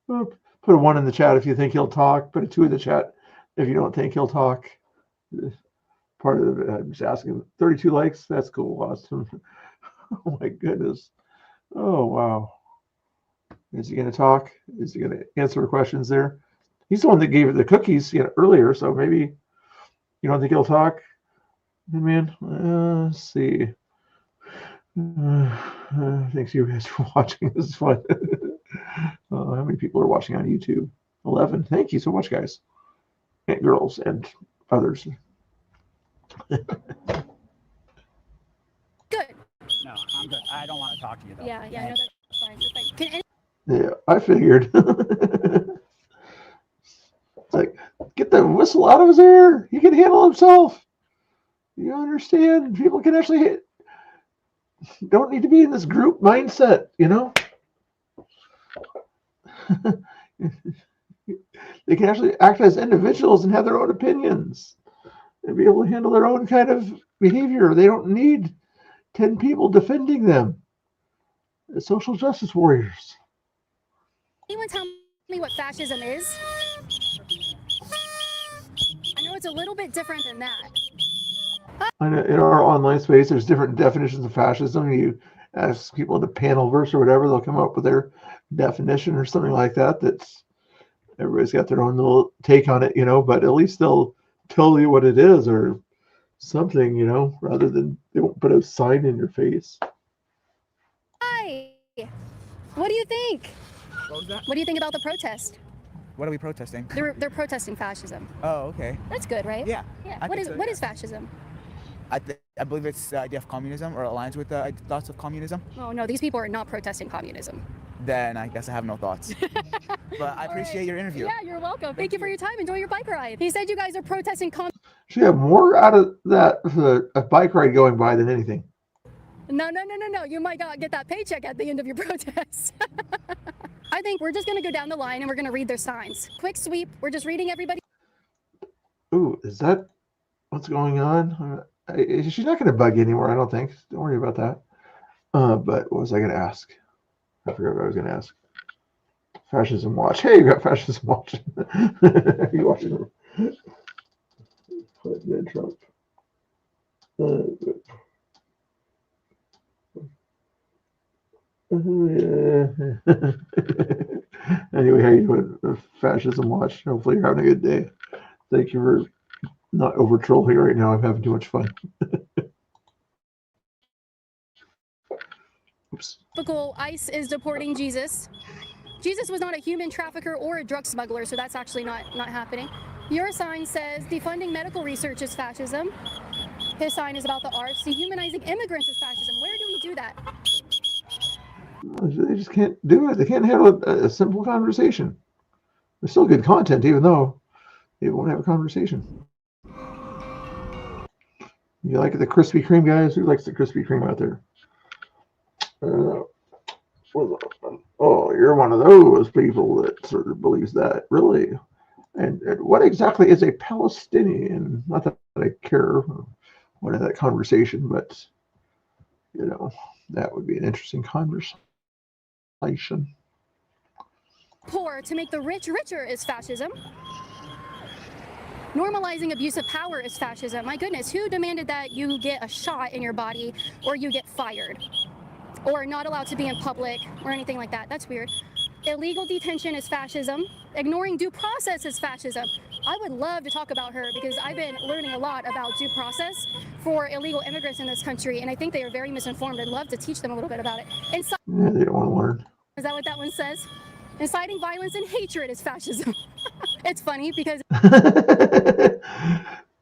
Put a 1 in the chat if you think he'll talk. Put a 2 in the chat if you don't think he'll talk. Part of it, I'm just asking. 32 likes. That's cool. Awesome. Oh my goodness. Oh wow. Is he going to talk? Is he going to answer questions there? He's the one that gave it the cookies, earlier. So maybe you don't think he'll talk, man. Let's see. Thanks you guys for watching. This is fun. How many people are watching on YouTube? 11. Thank you so much, guys, and girls, and others. Good. No, I'm good. I don't want to talk to you though. Yeah, no, that's fine. That's fine. Can any Yeah, I figured. It's like, get the whistle out of his ear. He can handle himself. You understand? People can actually don't need to be in this group mindset, They can actually act as individuals and have their own opinions and be able to handle their own kind of behavior. They don't need 10 people defending them. As social justice warriors. anyone tell me what fascism is? I know it's a little bit different than that. In our online space, there's different definitions of fascism. You ask people in the panelverse or whatever, they'll come up with their definition or something like that. That's everybody's got their own little take on it, but at least they'll tell you what it is or something, rather than they won't put a sign in your face. Hi. What do you think? What was that? What do you think about the protest? What are we protesting? They're protesting fascism. Oh, okay. That's good, right? Yeah. What is fascism? I believe it's the idea of communism or aligns with the thoughts of communism. Oh no, these people are not protesting communism. Then I guess I have no thoughts. But I appreciate your interview. Yeah, you're welcome. Thank you for your time. Enjoy your bike ride. He said you guys are protesting Should have more out of that a bike ride going by than anything. No. You might not get that paycheck at the end of your protest. I think we're just going to go down the line and we're going to read their signs. Quick sweep. We're just reading everybody. Ooh, is that what's going on? She's not going to bug you anymore, I don't think. Don't worry about that. But what was I going to ask? I forgot what I was going to ask. Fascism watch. Hey, you got fascism watching. You watching Trump? Anyway, how you doing? Fascism watch. Hopefully you're having a good day. Thank you for not over trolling right now. I'm having too much fun. Oops. Typical ICE is deporting Jesus. Jesus was not a human trafficker or a drug smuggler, so that's actually not happening. Your sign says defunding medical research is fascism. His sign is about the arts. Dehumanizing immigrants is fascism. Where do we do that? They just can't do it. They can't handle a simple conversation. There's still good content, even though they won't have a conversation. You like the Krispy Kreme, guys? Who likes the Krispy Kreme out there? Oh, you're one of those people that sort of believes that, really. And what exactly is a Palestinian? Not that I care what is that conversation, but that would be an interesting conversation. Poor to make the rich richer is fascism. Normalizing abuse of power is fascism. My goodness, who demanded that you get a shot in your body or you get fired? Or not allowed to be in public or anything like that? That's weird. Illegal detention is fascism. Ignoring due process is fascism. I would love to talk about her because I've been learning a lot about due process for illegal immigrants in this country, and I think they are very misinformed. I'd love to teach them a little bit about it. Yeah, they don't want to learn. Is that what that one says? Inciting violence and hatred is fascism. It's funny because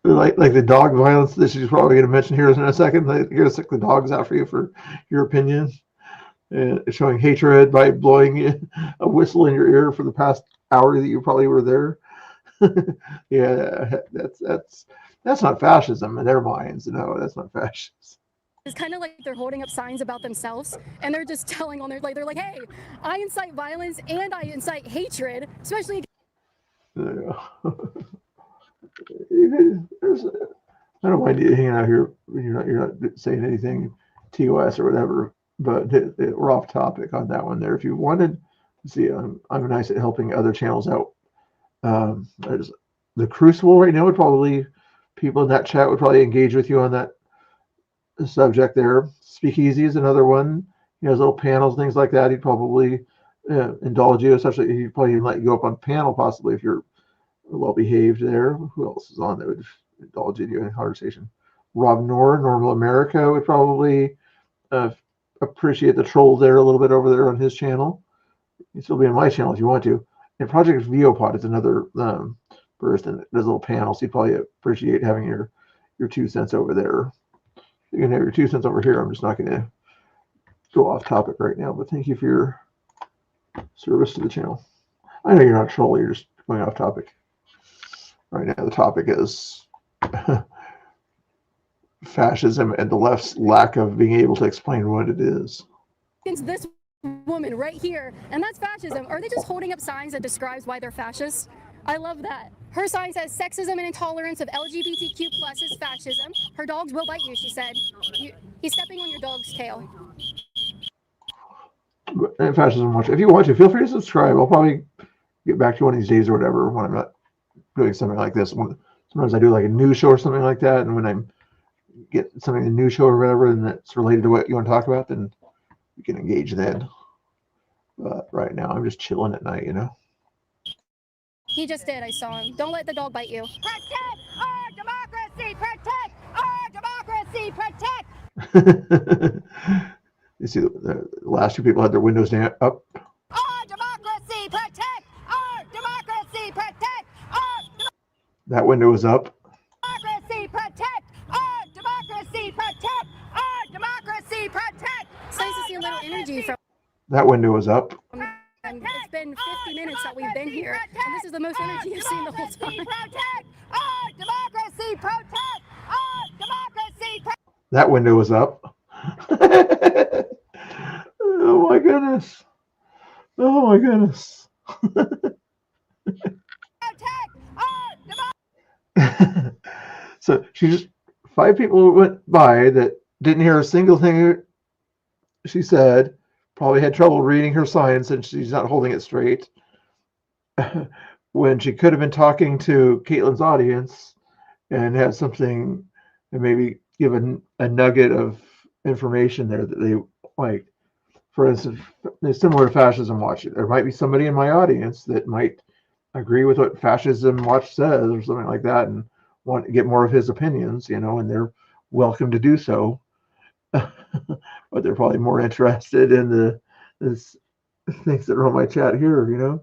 like the dog violence that she's probably going to mention here in a second. They're going to stick the dogs out for you for your opinion. And showing hatred by blowing a whistle in your ear for the past hour that you probably were there. Yeah, that's not fascism in their minds. No, that's not fascism. it's kind of like they're holding up signs about themselves and they're just telling on their, like, they're like, hey, I incite violence and I incite hatred, especially. Yeah. I don't mind you hanging out here when you're not saying anything TOS or whatever, but we're off topic on that one there. If you wanted to see, I'm nice at helping other channels out. There's the Crucible right now would probably, people in that chat would probably engage with you on that subject there. Speakeasy is another one. He has little panels, things like that. He'd probably indulge you, especially he'd probably even let you go up on panel possibly if you're well behaved there. Who else is on that would indulge you in a conversation? Rob Noor, Normal America would probably appreciate the troll there a little bit over there on his channel. You can still be on my channel if you want to. And Project Viopod is another person. There's little panels. You'd probably appreciate having your 2 cents over there. You can have your 2 cents over here. I'm just not going to go off topic right now, but thank you for your service to the channel. I know you're not trolling, you're just going off topic. Right now the topic is fascism and the left's lack of being able to explain what it is. It's this woman right here, and that's fascism. Are they just holding up signs that describes why they're fascists? I love that. Her sign says sexism and intolerance of LGBTQ plus is fascism. Her dogs will bite you, she said. He's stepping on your dog's tail. And fascism watch. If you want to, feel free to subscribe. I'll probably get back to you one of these days or whatever when I'm not doing something like this. Sometimes I do like a news show or something like that, and when I get something in a news show or whatever, and that's related to what you want to talk about, then you can engage then. But right now, I'm just chilling at night, you know. He just did. I saw him. Don't let the dog bite you. Protect our democracy! Protect our democracy! Protect! You see, the last 2 people had their windows down, up. Our democracy! Protect our democracy! Protect our That window was up. democracy! Protect our democracy! Protect our democracy! Protect! It's nice to see a little energy from. That window was up. And it's been 50 minutes that we've been here, and this is the most energy I've seen the whole time. Protect our democracy! Protect our democracy! That window was up. Oh my goodness. Oh my goodness. So she just 5 people went by that didn't hear a single thing she said, probably had trouble reading her sign since she's not holding it straight. When she could have been talking to Caitlin's audience and had something and maybe give a nugget of information there that they like. For instance, it's similar to Fascism Watch. There might be somebody in my audience that might agree with what Fascism Watch says or something like that and want to get more of his opinions, you know, and they're welcome to do so. But they're probably more interested in the things that are on my chat here, you know.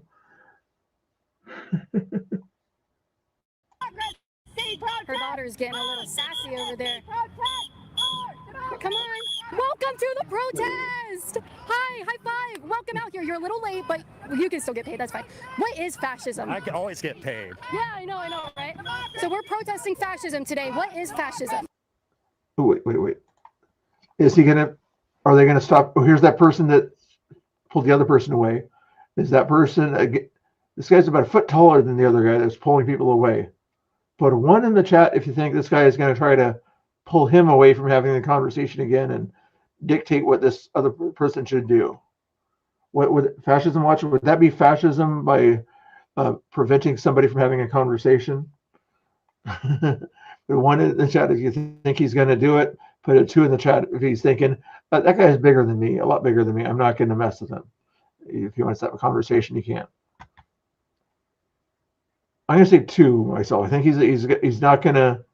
Her daughter's getting a little sassy over there. Come on. Welcome to the protest. Hi, high five. Welcome out here. You're a little late, but you can still get paid. That's fine. What is fascism? I can always get paid. Yeah, I know, right? So we're protesting fascism today. What is fascism? Oh, wait. Is he going to, are they going to stop? Oh, here's that person that pulled the other person away. Is that person, this guy's about a foot taller than the other guy that's pulling people away. Put a 1 in the chat if you think this guy is going to try to pull him away from having the conversation again and dictate what this other person should do. What would Fascism Watch, would that be fascism by preventing somebody from having a conversation? The 1 in the chat if you think he's going to do it. Put a 2 in the chat if he's thinking, that guy is bigger than me, a lot bigger than me. I'm not going to mess with him. If he wants to have a conversation, you can't. I'm going to say 2 myself. I think he's not going to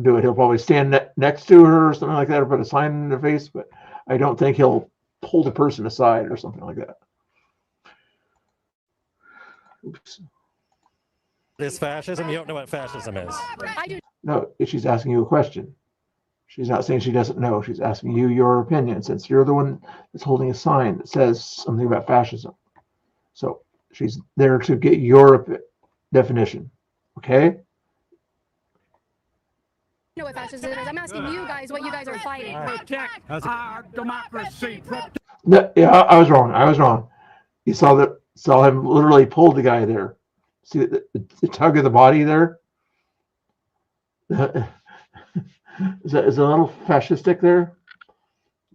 do it. He'll probably stand next to her or something like that or put a sign in her face, but I don't think he'll pull the person aside or something like that. Oops. Is fascism? You don't know what fascism is. I do. No, she's asking you a question. She's not saying she doesn't know. She's asking you your opinion since you're the one that's holding a sign that says something about fascism. So she's there to get your definition. Okay? You know what fascism is. I'm asking you guys what you guys are fighting. Protect our democracy. No, yeah, I was wrong. You saw him literally pull the guy there. See the tug of the body there? Is that a little fascistic there?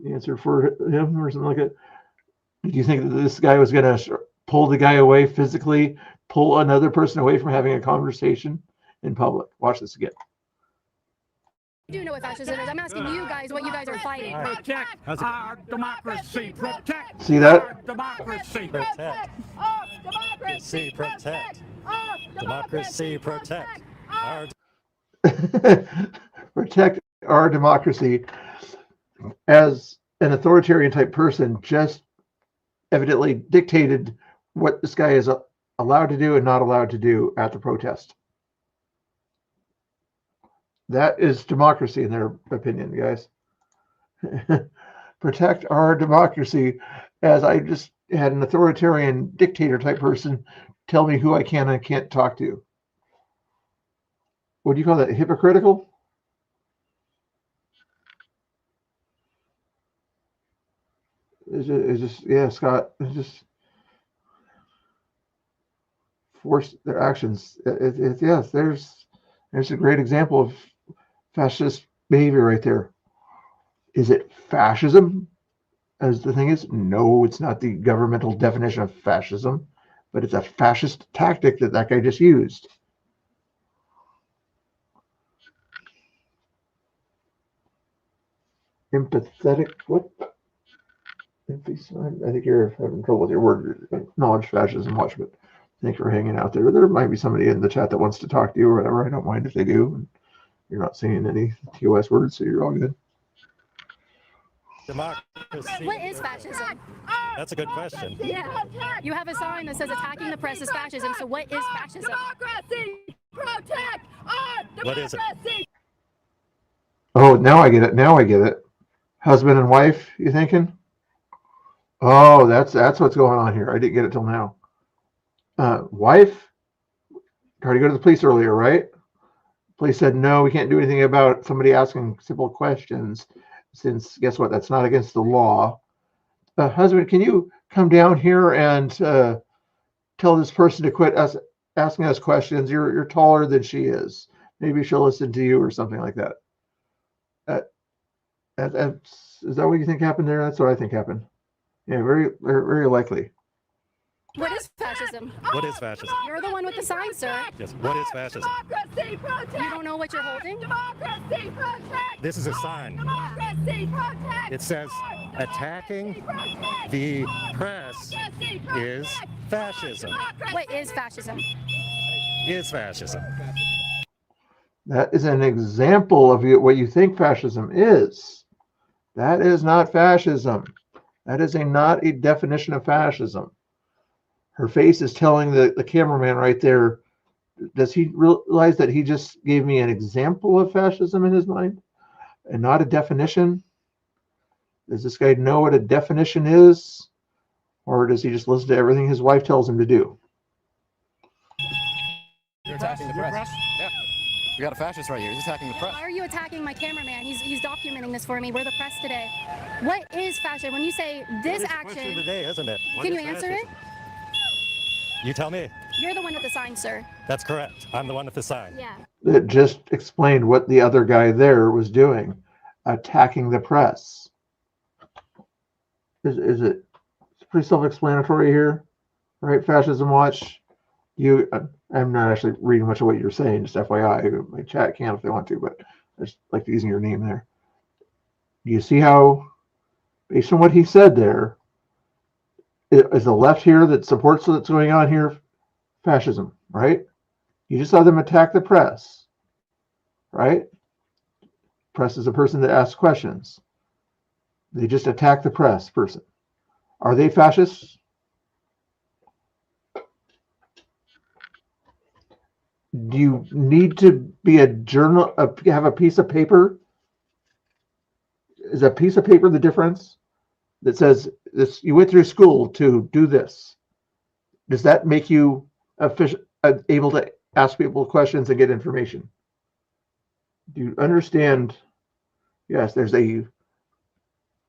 The answer for him or something like that. Do you think that this guy was going to pull the guy away physically, pull another person away from having a conversation in public? Watch this again. I do know what fascism is. I'm asking you guys what you guys are fighting. Protect our democracy. Protect See that? our democracy. Protect. Our democracy. Protect. Our Democracy, protect. Our Protect our democracy. As an authoritarian type person, just evidently dictated what this guy is allowed to do and not allowed to do at the protest. That is democracy in their opinion, guys. Protect our democracy, as I just had an authoritarian dictator type person tell me who I can and can't talk to. What do you call that? Hypocritical? It's just yeah, Scott. It's just force their actions. Yes, there's a great example of fascist behavior right there. Is it fascism? As the thing is, no, it's not the governmental definition of fascism, but it's a fascist tactic that guy just used. Empathetic, what? I think you're having trouble with your word. Acknowledge fascism, watch, but thanks for hanging out there. There might be somebody in the chat that wants to talk to you or whatever. I don't mind if they do. And you're not saying any TOS words, so you're all good. democracy. What is fascism? That's a good question. Yeah. You have a sign that says attacking the press is fascism, so what is fascism? Democracy! Protect our democracy! What is it? Oh, now I get it. Now I get it. Husband and wife, you thinking? Oh, that's what's going on here. I didn't get it till now. Wife tried to go to the police earlier, right? Police said, no, we can't do anything about somebody asking simple questions, since guess what? That's not against the law. Husband, can you come down here and tell this person to quit asking us questions? You're taller than she is. Maybe she'll listen to you or something like that. Is that what you think happened there? That's what I think happened. Yeah, very, very likely. What is fascism? What is fascism? You're the one with the sign, sir. Yes. What is fascism? Democracy! Protect! You don't know what you're holding? Democracy! Protect! This is a sign. Democracy! Protect! It says attacking the press is fascism. What is fascism? Is fascism. That is an example of what you think fascism is. That is not fascism. That is not a definition of fascism. Her face is telling the cameraman right there, does he realize that he just gave me an example of fascism in his mind and not a definition? Does this guy know what a definition is? Or does he just listen to everything his wife tells him to do? You're attacking the press. Yeah. We got a fascist right here. He's attacking the press. Why are you attacking my cameraman? He's documenting this for me. We're the press today. What is fascism? When you say this action, Question today, isn't it? can you answer it? You tell me. You're the one with the sign, sir. That's correct. I'm the one with the sign. Yeah. It just explained what the other guy there was doing, attacking the press. Is it? It's pretty self-explanatory here, right? Fascism Watch. I'm not actually reading much of what you're saying, just FYI. My chat can if they want to, but I just like using your name there. Do you see how, based on what he said there, is the left here that supports what's going on here fascism, right? You just saw them attack the press, right? Press is a person that asks questions. They just attack the press person. Are they fascists? Do you need to be a journal, have a piece of paper? Is a piece of paper the difference that says this? You went through school to do this. Does that make you able to ask people questions and get information? Do you understand? Yes, there's a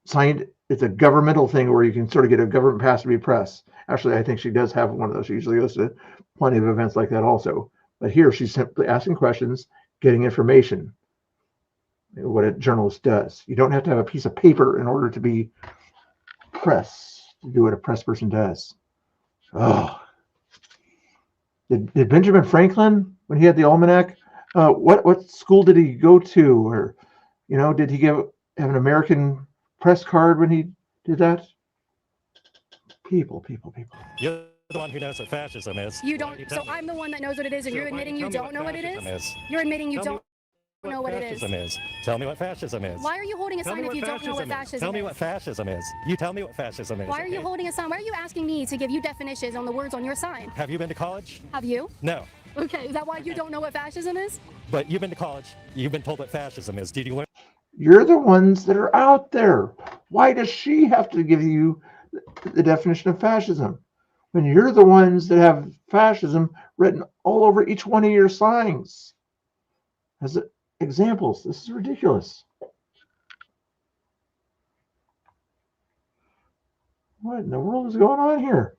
signed. It's a governmental thing where you can sort of get a government pass to be press. Actually, I think she does have one of those. She usually goes to plenty of events like that also. But here she's simply asking questions, getting information, what a journalist does. You don't have to have a piece of paper in order to be press, to do what a press person does. Oh. Did Benjamin Franklin, when he had the almanac, what school did he go to? Or, did he have an American press card when he did that? People. You're the one who knows what fascism is. You don't. So I'm the one that knows what it is, and you're admitting you don't know what it is? You're admitting you don't know what it is. Tell me what fascism is. Why are you holding a sign if you don't know what fascism is? Tell me what fascism is. You tell me what fascism is. Why are you holding a sign? Why are you asking me to give you definitions on the words on your sign? Have you been to college? Have you? No. Okay, is that why you don't know what fascism is? But you've been to college. You've been told what fascism is. Did you learn? You're the ones that are out there. Why does she have to give you the definition of fascism when you're the ones that have fascism written all over each one of your signs as examples? This is ridiculous. What in the world is going on here?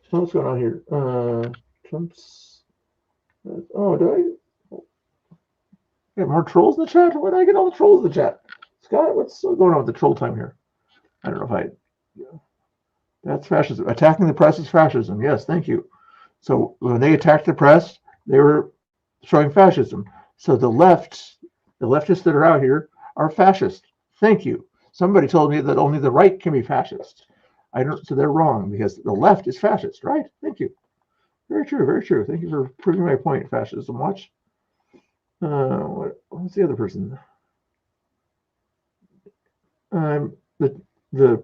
What's going on here? Trump's. Oh, do I get more trolls in the chat? Why did I get all the trolls in the chat? Scott, what's going on with the troll time here? I don't know if I. That's fascism. Attacking the press is fascism. Yes, thank you. So when they attacked the press, they were showing fascism. So the leftists that are out here are fascist. Thank you. Somebody told me that only the right can be fascist. So they're wrong because the left is fascist, right? Thank you. Very true, very true. Thank you for proving my point, fascism. Watch. What's the other person? The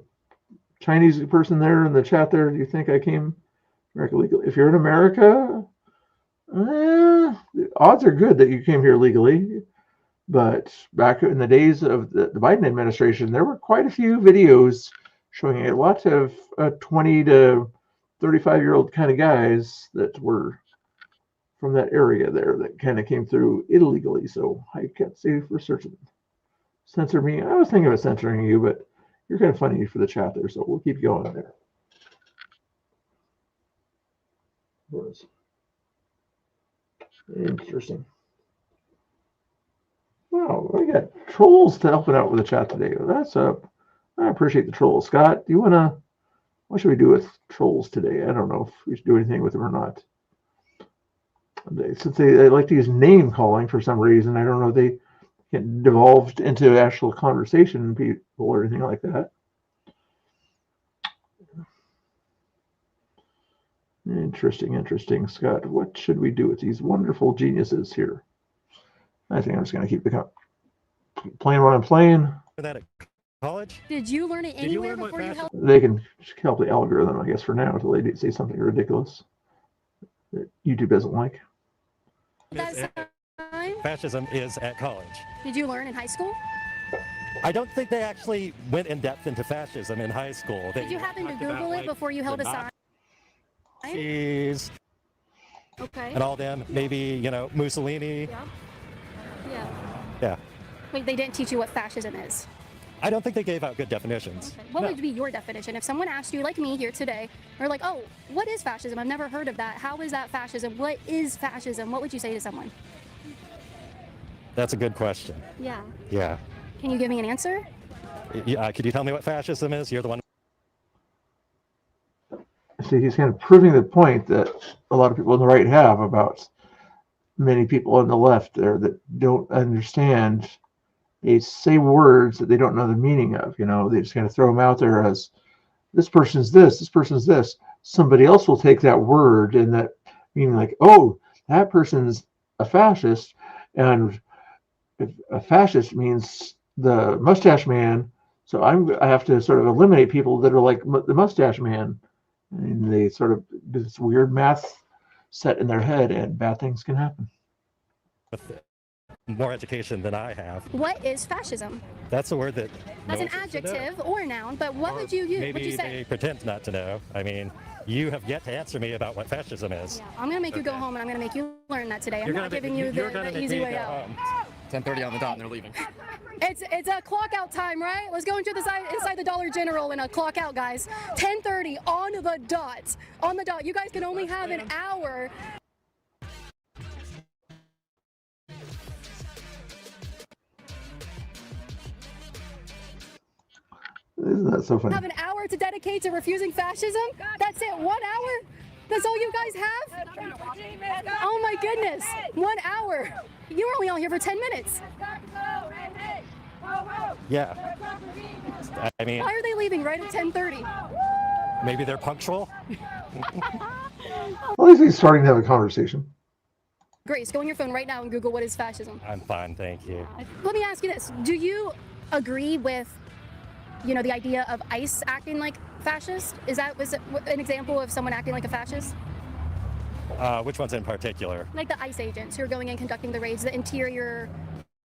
Chinese person there in the chat there. Do you think I came America legally? If you're in America, the odds are good that you came here legally. But back in the days of the Biden administration, there were quite a few videos showing a lot of 20 to 35-year-old kind of guys that were from that area there that kind of came through illegally. So I can't say for certain. Censor me. I was thinking about censoring you, but you're kind of funny for the chat there, so we'll keep going there. Interesting. Wow, we got trolls to helping out with the chat today. That's I appreciate the trolls. Scott, do you wanna? What should we do with trolls today? I don't know if we should do anything with them or not. Since they like to use name calling for some reason, I don't know if they get devolved into actual conversation people or anything like that. Interesting, Scott. What should we do with these wonderful geniuses here? I think I'm just going to keep playing what I'm playing. That at college? Did you learn it anywhere before you helped? They can help the algorithm, I guess, for now until they say something ridiculous that YouTube doesn't like. Fascism is at college. Did you learn in high school? I don't think they actually went in depth into fascism in high school. Did you happen to Google it before you held a sign? Nazis. Okay. And all them, maybe, Mussolini. Yeah. Wait, they didn't teach you what fascism is? I don't think they gave out good definitions. Okay. What would be your definition? If someone asked you, like me here today, or like, oh, what is fascism? I've never heard of that. How is that fascism? What is fascism? What would you say to someone? That's a good question. Yeah. Yeah. Can you give me an answer? Yeah. Could you tell me what fascism is? You're the one. See, he's kind of proving the point that a lot of people on the right have about many people on the left there that don't understand. They say words that they don't know the meaning of. They just kind of throw them out there as this person's this person's this. Somebody else will take that word and that meaning like, oh, that person's a fascist, and if a fascist means the mustache man. So I have to sort of eliminate people that are like the mustache man. And they sort of do this weird math set in their head, and bad things can happen. With more education than I have. What is fascism? That's a word that. That's an adjective or a noun, but what would you use? Maybe What'd you say? They pretend not to know. I mean, you have yet to answer me about what fascism is. Yeah, I'm going to make you go home, and I'm going to make you learn that today. I'm not giving you the easy way out. 10:30 on the dot, and they're leaving. It's a clock out time, right? Let's go into inside the Dollar General and a clock out, guys. 10:30 on the dot. On the dot. You guys can only have an hour. Isn't that so funny? Have an hour to dedicate to refusing fascism? That's it, 1 hour? That's all you guys have? Oh my goodness, 1 hour. You were only on here for 10 minutes. Yeah. I mean, Why are they leaving right at 10:30? maybe they're punctual. At least he's starting to have a conversation. Grace, go on your phone right now and Google what is fascism. I'm fine, thank you. Let me ask you this. Do you agree with, you know, the idea of ICE acting like fascist? Was it an example of someone acting like a fascist? Which ones in particular? Like the ICE agents who are going and conducting the raids, the interior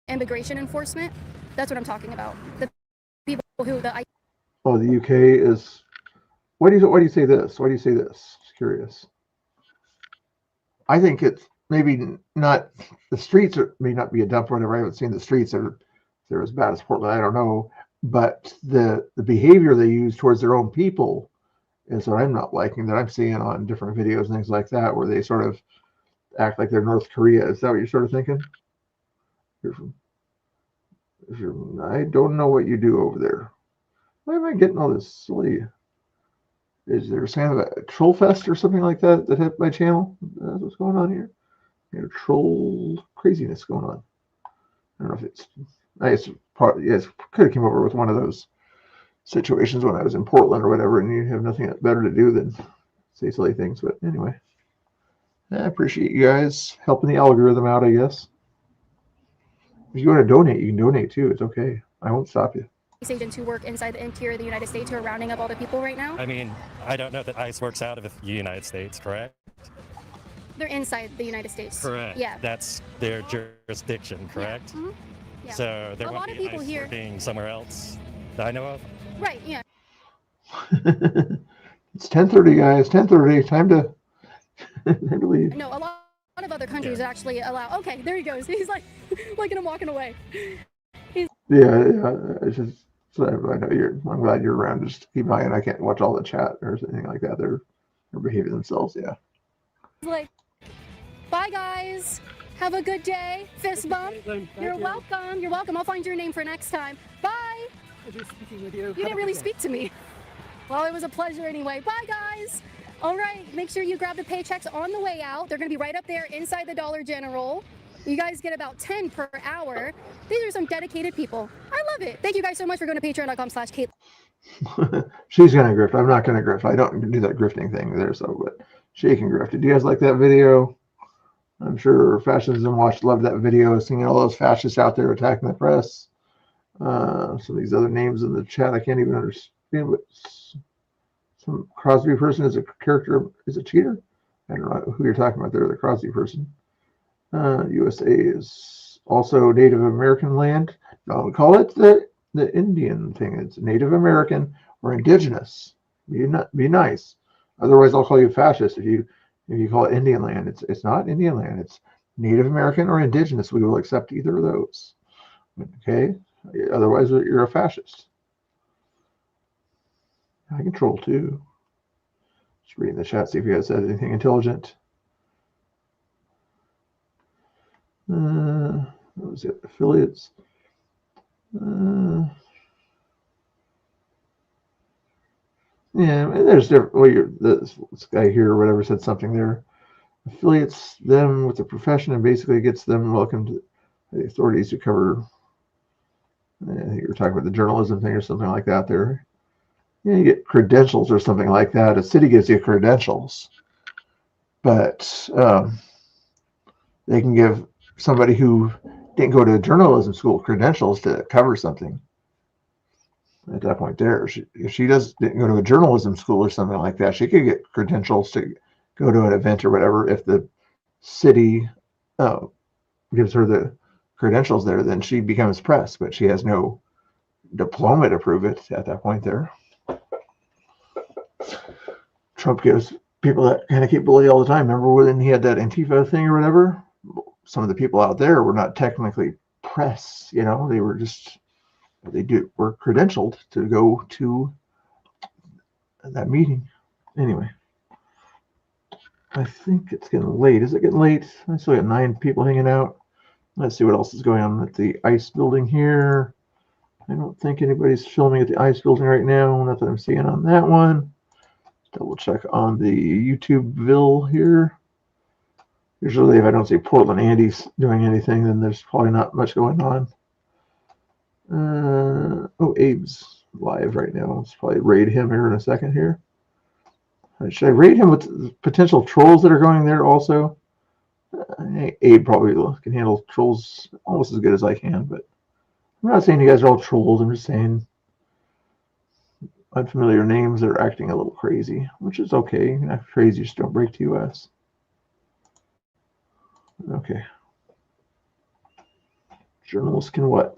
immigration enforcement. That's what I'm talking about. The people who the ICE. Oh, the UK is. Why do you say this? Why do you say this? Just curious. I think it's maybe not. The streets may not be a dump or whatever. I haven't seen the streets. They're as bad as Portland. I don't know. But the behavior they use towards their own people is what I'm not liking, that I'm seeing on different videos and things like that, where they sort of act like they're North Korea. Is that what you're sort of thinking? I don't know what you do over there. Why am I getting all this silly? Is there some kind of a troll fest or something like that that hit my channel? That's what's going on here. Troll craziness going on. I don't know if it's. I guess yes, could have came over with one of those situations when I was in Portland or whatever, and you have nothing better to do than say silly things. But anyway, I appreciate you guys helping the algorithm out, I guess. If you want to donate, you can donate too. It's okay. I won't stop you. Agents who work inside the interior of the United States who are rounding up all the people right now. I mean, I don't know that ICE works out of the United States, correct? They're inside the United States. Correct. Yeah. That's their jurisdiction, correct? Yeah. Mm-hmm. Yeah. So there a won't lot of be people ICE here working somewhere else that I know of. Right. Yeah. It's 10:30, guys. 10:30. Time to leave. No, a lot of other countries actually allow. Okay, there he goes. He's like, look at him walking away. Yeah. It's just. So I know I'm glad you're around. Just keep an eye on. I can't watch all the chat or anything like that. They're behaving themselves. Yeah. Like, bye guys. Have a good day. Fist bump. You're welcome. You're welcome. I'll find your name for next time. Bye. Speaking with you. You didn't really speak to me. Well, it was a pleasure anyway. Bye guys. All right. Make sure you grab the paychecks on the way out. They're going to be right up there inside the Dollar General. You guys get about 10 per hour. These are some dedicated people. I love it. Thank you guys so much for going to patreon.com/Kate. She's going to grift. I'm not going to grift. I don't do that grifting thing there. So, but she can grift. Did you guys like that video? I'm sure Fascism Watch loved that video, seeing all those fascists out there attacking the press. Some of these other names in the chat, I can't even understand. But some Crosby person is a character, is a cheater. I don't know who you're talking about there, the Crosby person. USA is also Native American land. No, we call it the Indian thing. It's Native American or indigenous. Be nice. Otherwise, I'll call you fascist if you call it Indian land. It's not Indian land. It's Native American or indigenous. We will accept either of those. Okay. Otherwise, you're a fascist. I can troll too. Just reading the chat, see if you guys said anything intelligent. What was it? Affiliates. Yeah, there's different. Well, this guy here or whatever said something there. Affiliates them with the profession and basically gets them welcome to the authorities to cover. I think you were talking about the journalism thing or something like that there. Yeah, you get credentials or something like that. A city gives you credentials, but they can give somebody who didn't go to journalism school credentials to cover something. At that point there, if she didn't go to a journalism school or something like that, she could get credentials to go to an event or whatever. If the city gives her the credentials there, then she becomes press, but she has no diploma to prove it at that point there. Trump gives people that kind of capability all the time. Remember when he had that Antifa thing or whatever? Some of the people out there were not technically press, they were just, were credentialed to go to that meeting. Anyway, I think it's getting late. Is it getting late? I still got 9 people hanging out. Let's see what else is going on at the ICE building here. I don't think anybody's filming at the ice building right now. Not that I'm seeing on that one. Double check on the YouTubeville here. Usually if I don't see Portland Andy's doing anything, then there's probably not much going on. Oh, Abe's live right now. Let's probably raid him here in a second here. Should I raid him with the potential trolls that are going there also? Abe probably can handle trolls almost as good as I can, but I'm not saying you guys are all trolls. I'm just saying unfamiliar names that are acting a little crazy, which is okay. Crazy just don't break TOS. Okay. Journalists can what?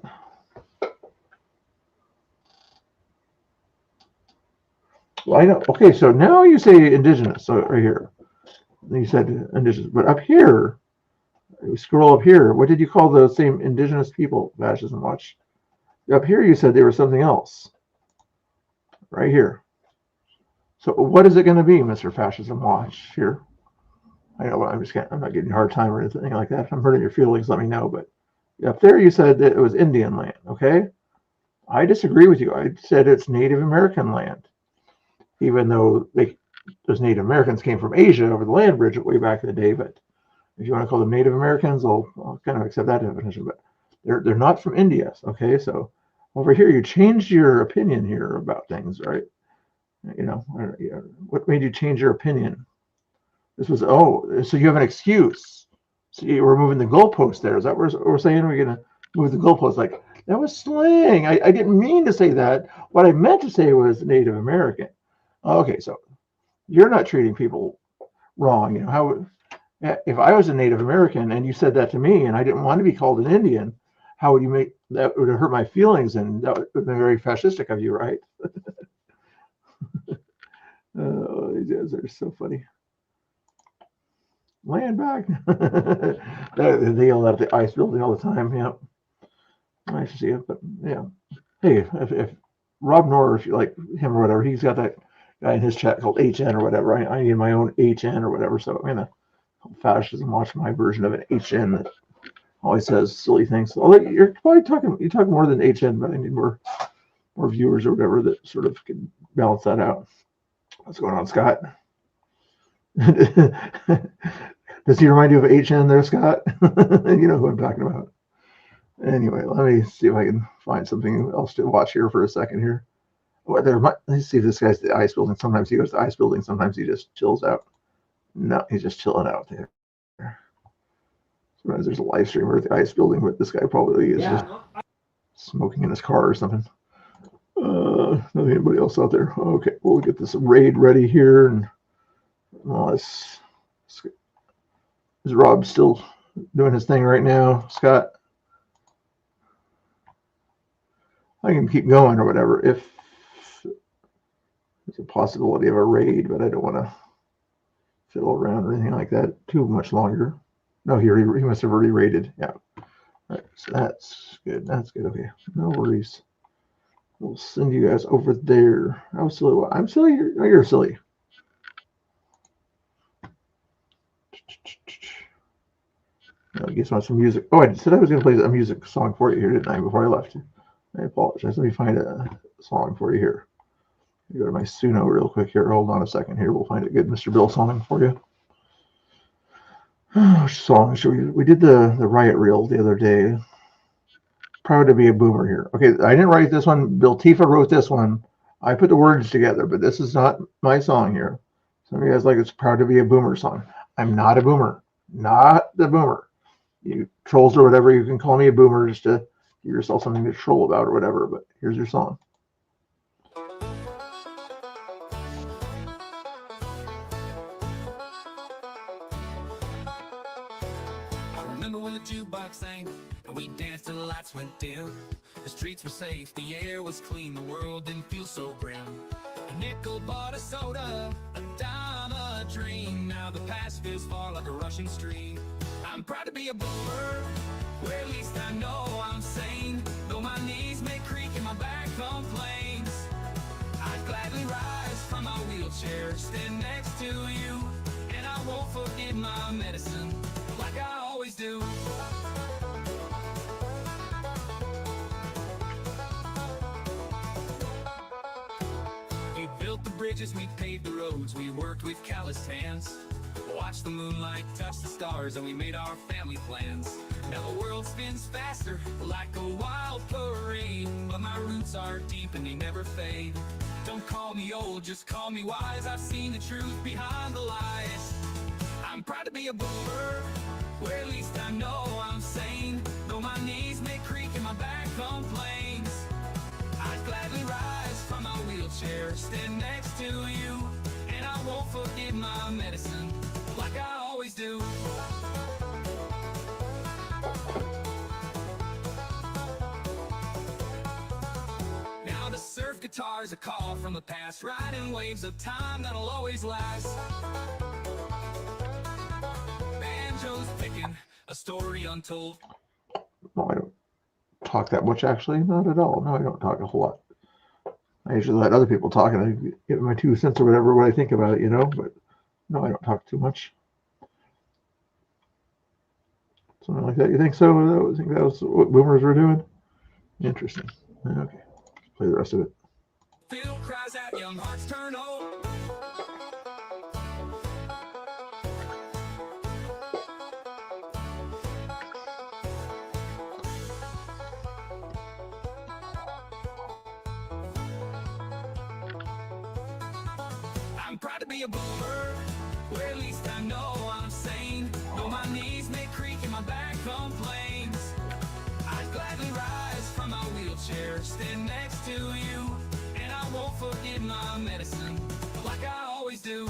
Well, I know. Okay, so now you say indigenous. So right here, you said indigenous, but up here, we scroll up here. What did you call the same indigenous people? Fascism Watch. Up here, you said they were something else. Right here. So what is it going to be, Mr. Fascism Watch? Here. I know. I'm not getting a hard time or anything like that. If I'm hurting your feelings, let me know. But up there, you said that it was Indian land. Okay. I disagree with you. I said it's Native American land, even though those Native Americans came from Asia over the land bridge way back in the day. But if you want to call them Native Americans, I'll kind of accept that definition. But they're not from India. Okay. So over here, you changed your opinion here about things, right? You know, what made you change your opinion? This was, so you have an excuse. So we're moving the goalpost there. Is that what we're saying? We're going to move the goalpost. Like, that was slang. I didn't mean to say that. What I meant to say was Native American. Okay, so you're not treating people wrong. You know, how, if I was a Native American and you said that to me and I didn't want to be called an Indian, how would you make that? Would have hurt my feelings, and that would have been very fascistic of you, right? These guys are so funny. Land back. They yell at the ice building all the time. Yeah, nice to see it. But yeah, hey, if Rob Noor, if you like him or whatever, he's got that guy in his chat called HN or whatever. I need my own HN or whatever. So I'm gonna fascism watch my version of an HN that always says silly things. Although you're probably you talk more than HN, but I need more viewers or whatever that sort of can balance that out. What's going on, Scott? Does he remind you of HN there, Scott? You know who I'm talking about. Anyway, let me see if I can find something else to watch here for a second here. Let's see if this guy's at the ice building. Sometimes he goes to the ice building. Sometimes he just chills out. No, he's just chilling out there. Sometimes there's a live streamer at the ice building, but this guy probably is just smoking in his car or something. Nothing anybody else out there. Okay, we'll get this raid ready here. And is Rob still doing his thing right now, Scott? I can keep going or whatever if there's a possibility of a raid, but I don't want to fiddle around or anything like that too much longer. No, he must have already raided. Yeah. All right, so that's good. That's good. Okay, no worries. We'll send you guys over there. I was silly. I'm silly. You're silly. I guess I want some music. Oh, I said I was going to play a music song for you here, didn't I, before I left? I apologize. Let me find a song for you here. Let me go to my Suno real quick here. Hold on a second here. We'll find a good Mr. Bill song for you. Which song should we did the riot reel the other day. Proud to be a boomer here. Okay, I didn't write this one. Bill Tifa wrote this one. I put the words together, but this is not my song here. Some of you guys like it's Proud to be a Boomer song. I'm not a boomer. Not the boomer. You trolls or whatever, you can call me a boomer just to give yourself something to troll about or whatever, but here's your song. I remember when the jukebox sang and we danced till the lights went dim. The streets were safe, the air was clean, the world didn't feel so grim. A nickel bought a soda, a dime a dream. Now the past feels far like a rushing stream. I'm proud to be a boomer, where at least I know I'm sane. Though my knees may creak and my back complains, I'd gladly rise from my wheelchair, stand next to you, and I won't forget my medicine like I always do. bridges, we paved the roads, we worked with calloused hands. Watched the moonlight touch the stars, and we made our family plans. Now the world spins faster, like a wild parade, but my roots are deep and they never fade. Don't call me old, just call me wise. I've seen the truth behind the lies. I'm proud to be a boomer, where at least I know I'm sane. Though my knees may creak and my back complains, I'd gladly rise from my wheelchair, stand next to you, and I won't forget my medicine, like I always do. Now the surf guitar's a call from the past, riding waves of time that'll always last. Banjo's picking a story untold. No, I don't talk that much, actually. Not at all. No, I don't talk a whole lot. I usually let other people talk, and I give my 2 cents or whatever, what I think about it, you know, but no, I don't talk too much. Something like that. You think so? I think that was what boomers were doing? Interesting. Okay. Let's play the rest of it. Phil cries out, young hearts turn old. I'm proud to be a boomer, where at least I know I'm sane. Though my knees may creak and my back complains, I'd gladly rise from my wheelchair, stand next to you, and I won't forget my medicine, like I always do.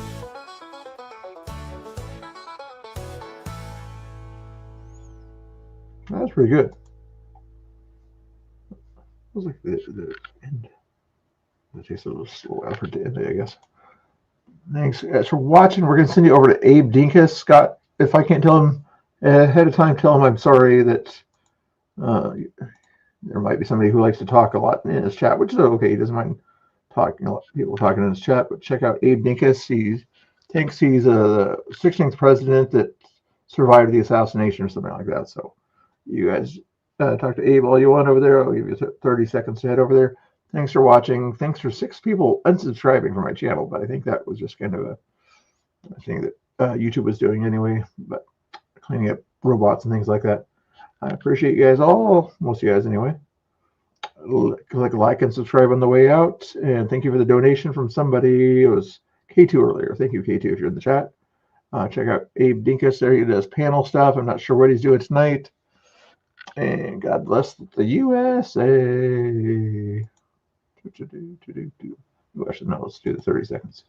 That was pretty good. It was like the end. It takes a little slow effort to end it, I guess. Thanks guys for watching. We're going to send you over to Abe Dinkus. Scott, if I can't tell him ahead of time, tell him I'm sorry that there might be somebody who likes to talk a lot in his chat, which is okay. He doesn't mind talking, a lot of people talking in his chat, but check out Abe Dinkus. He thinks he's the 16th president that survived the assassination or something like that. So you guys talk to Abe all you want over there. I'll give you 30 seconds to head over there. Thanks for watching. Thanks for 6 people unsubscribing from my channel, but I think that was just kind of a thing that YouTube was doing anyway, but cleaning up robots and things like that. I appreciate you guys all, most of you guys anyway. Click like and subscribe on the way out, and thank you for the donation from somebody. It was K2 earlier. Thank you, K2, if you're in the chat. Check out Abe Dinkus there. He does panel stuff. I'm not sure what he's doing tonight. And God bless the USA. Actually, no, let's do the 30 seconds.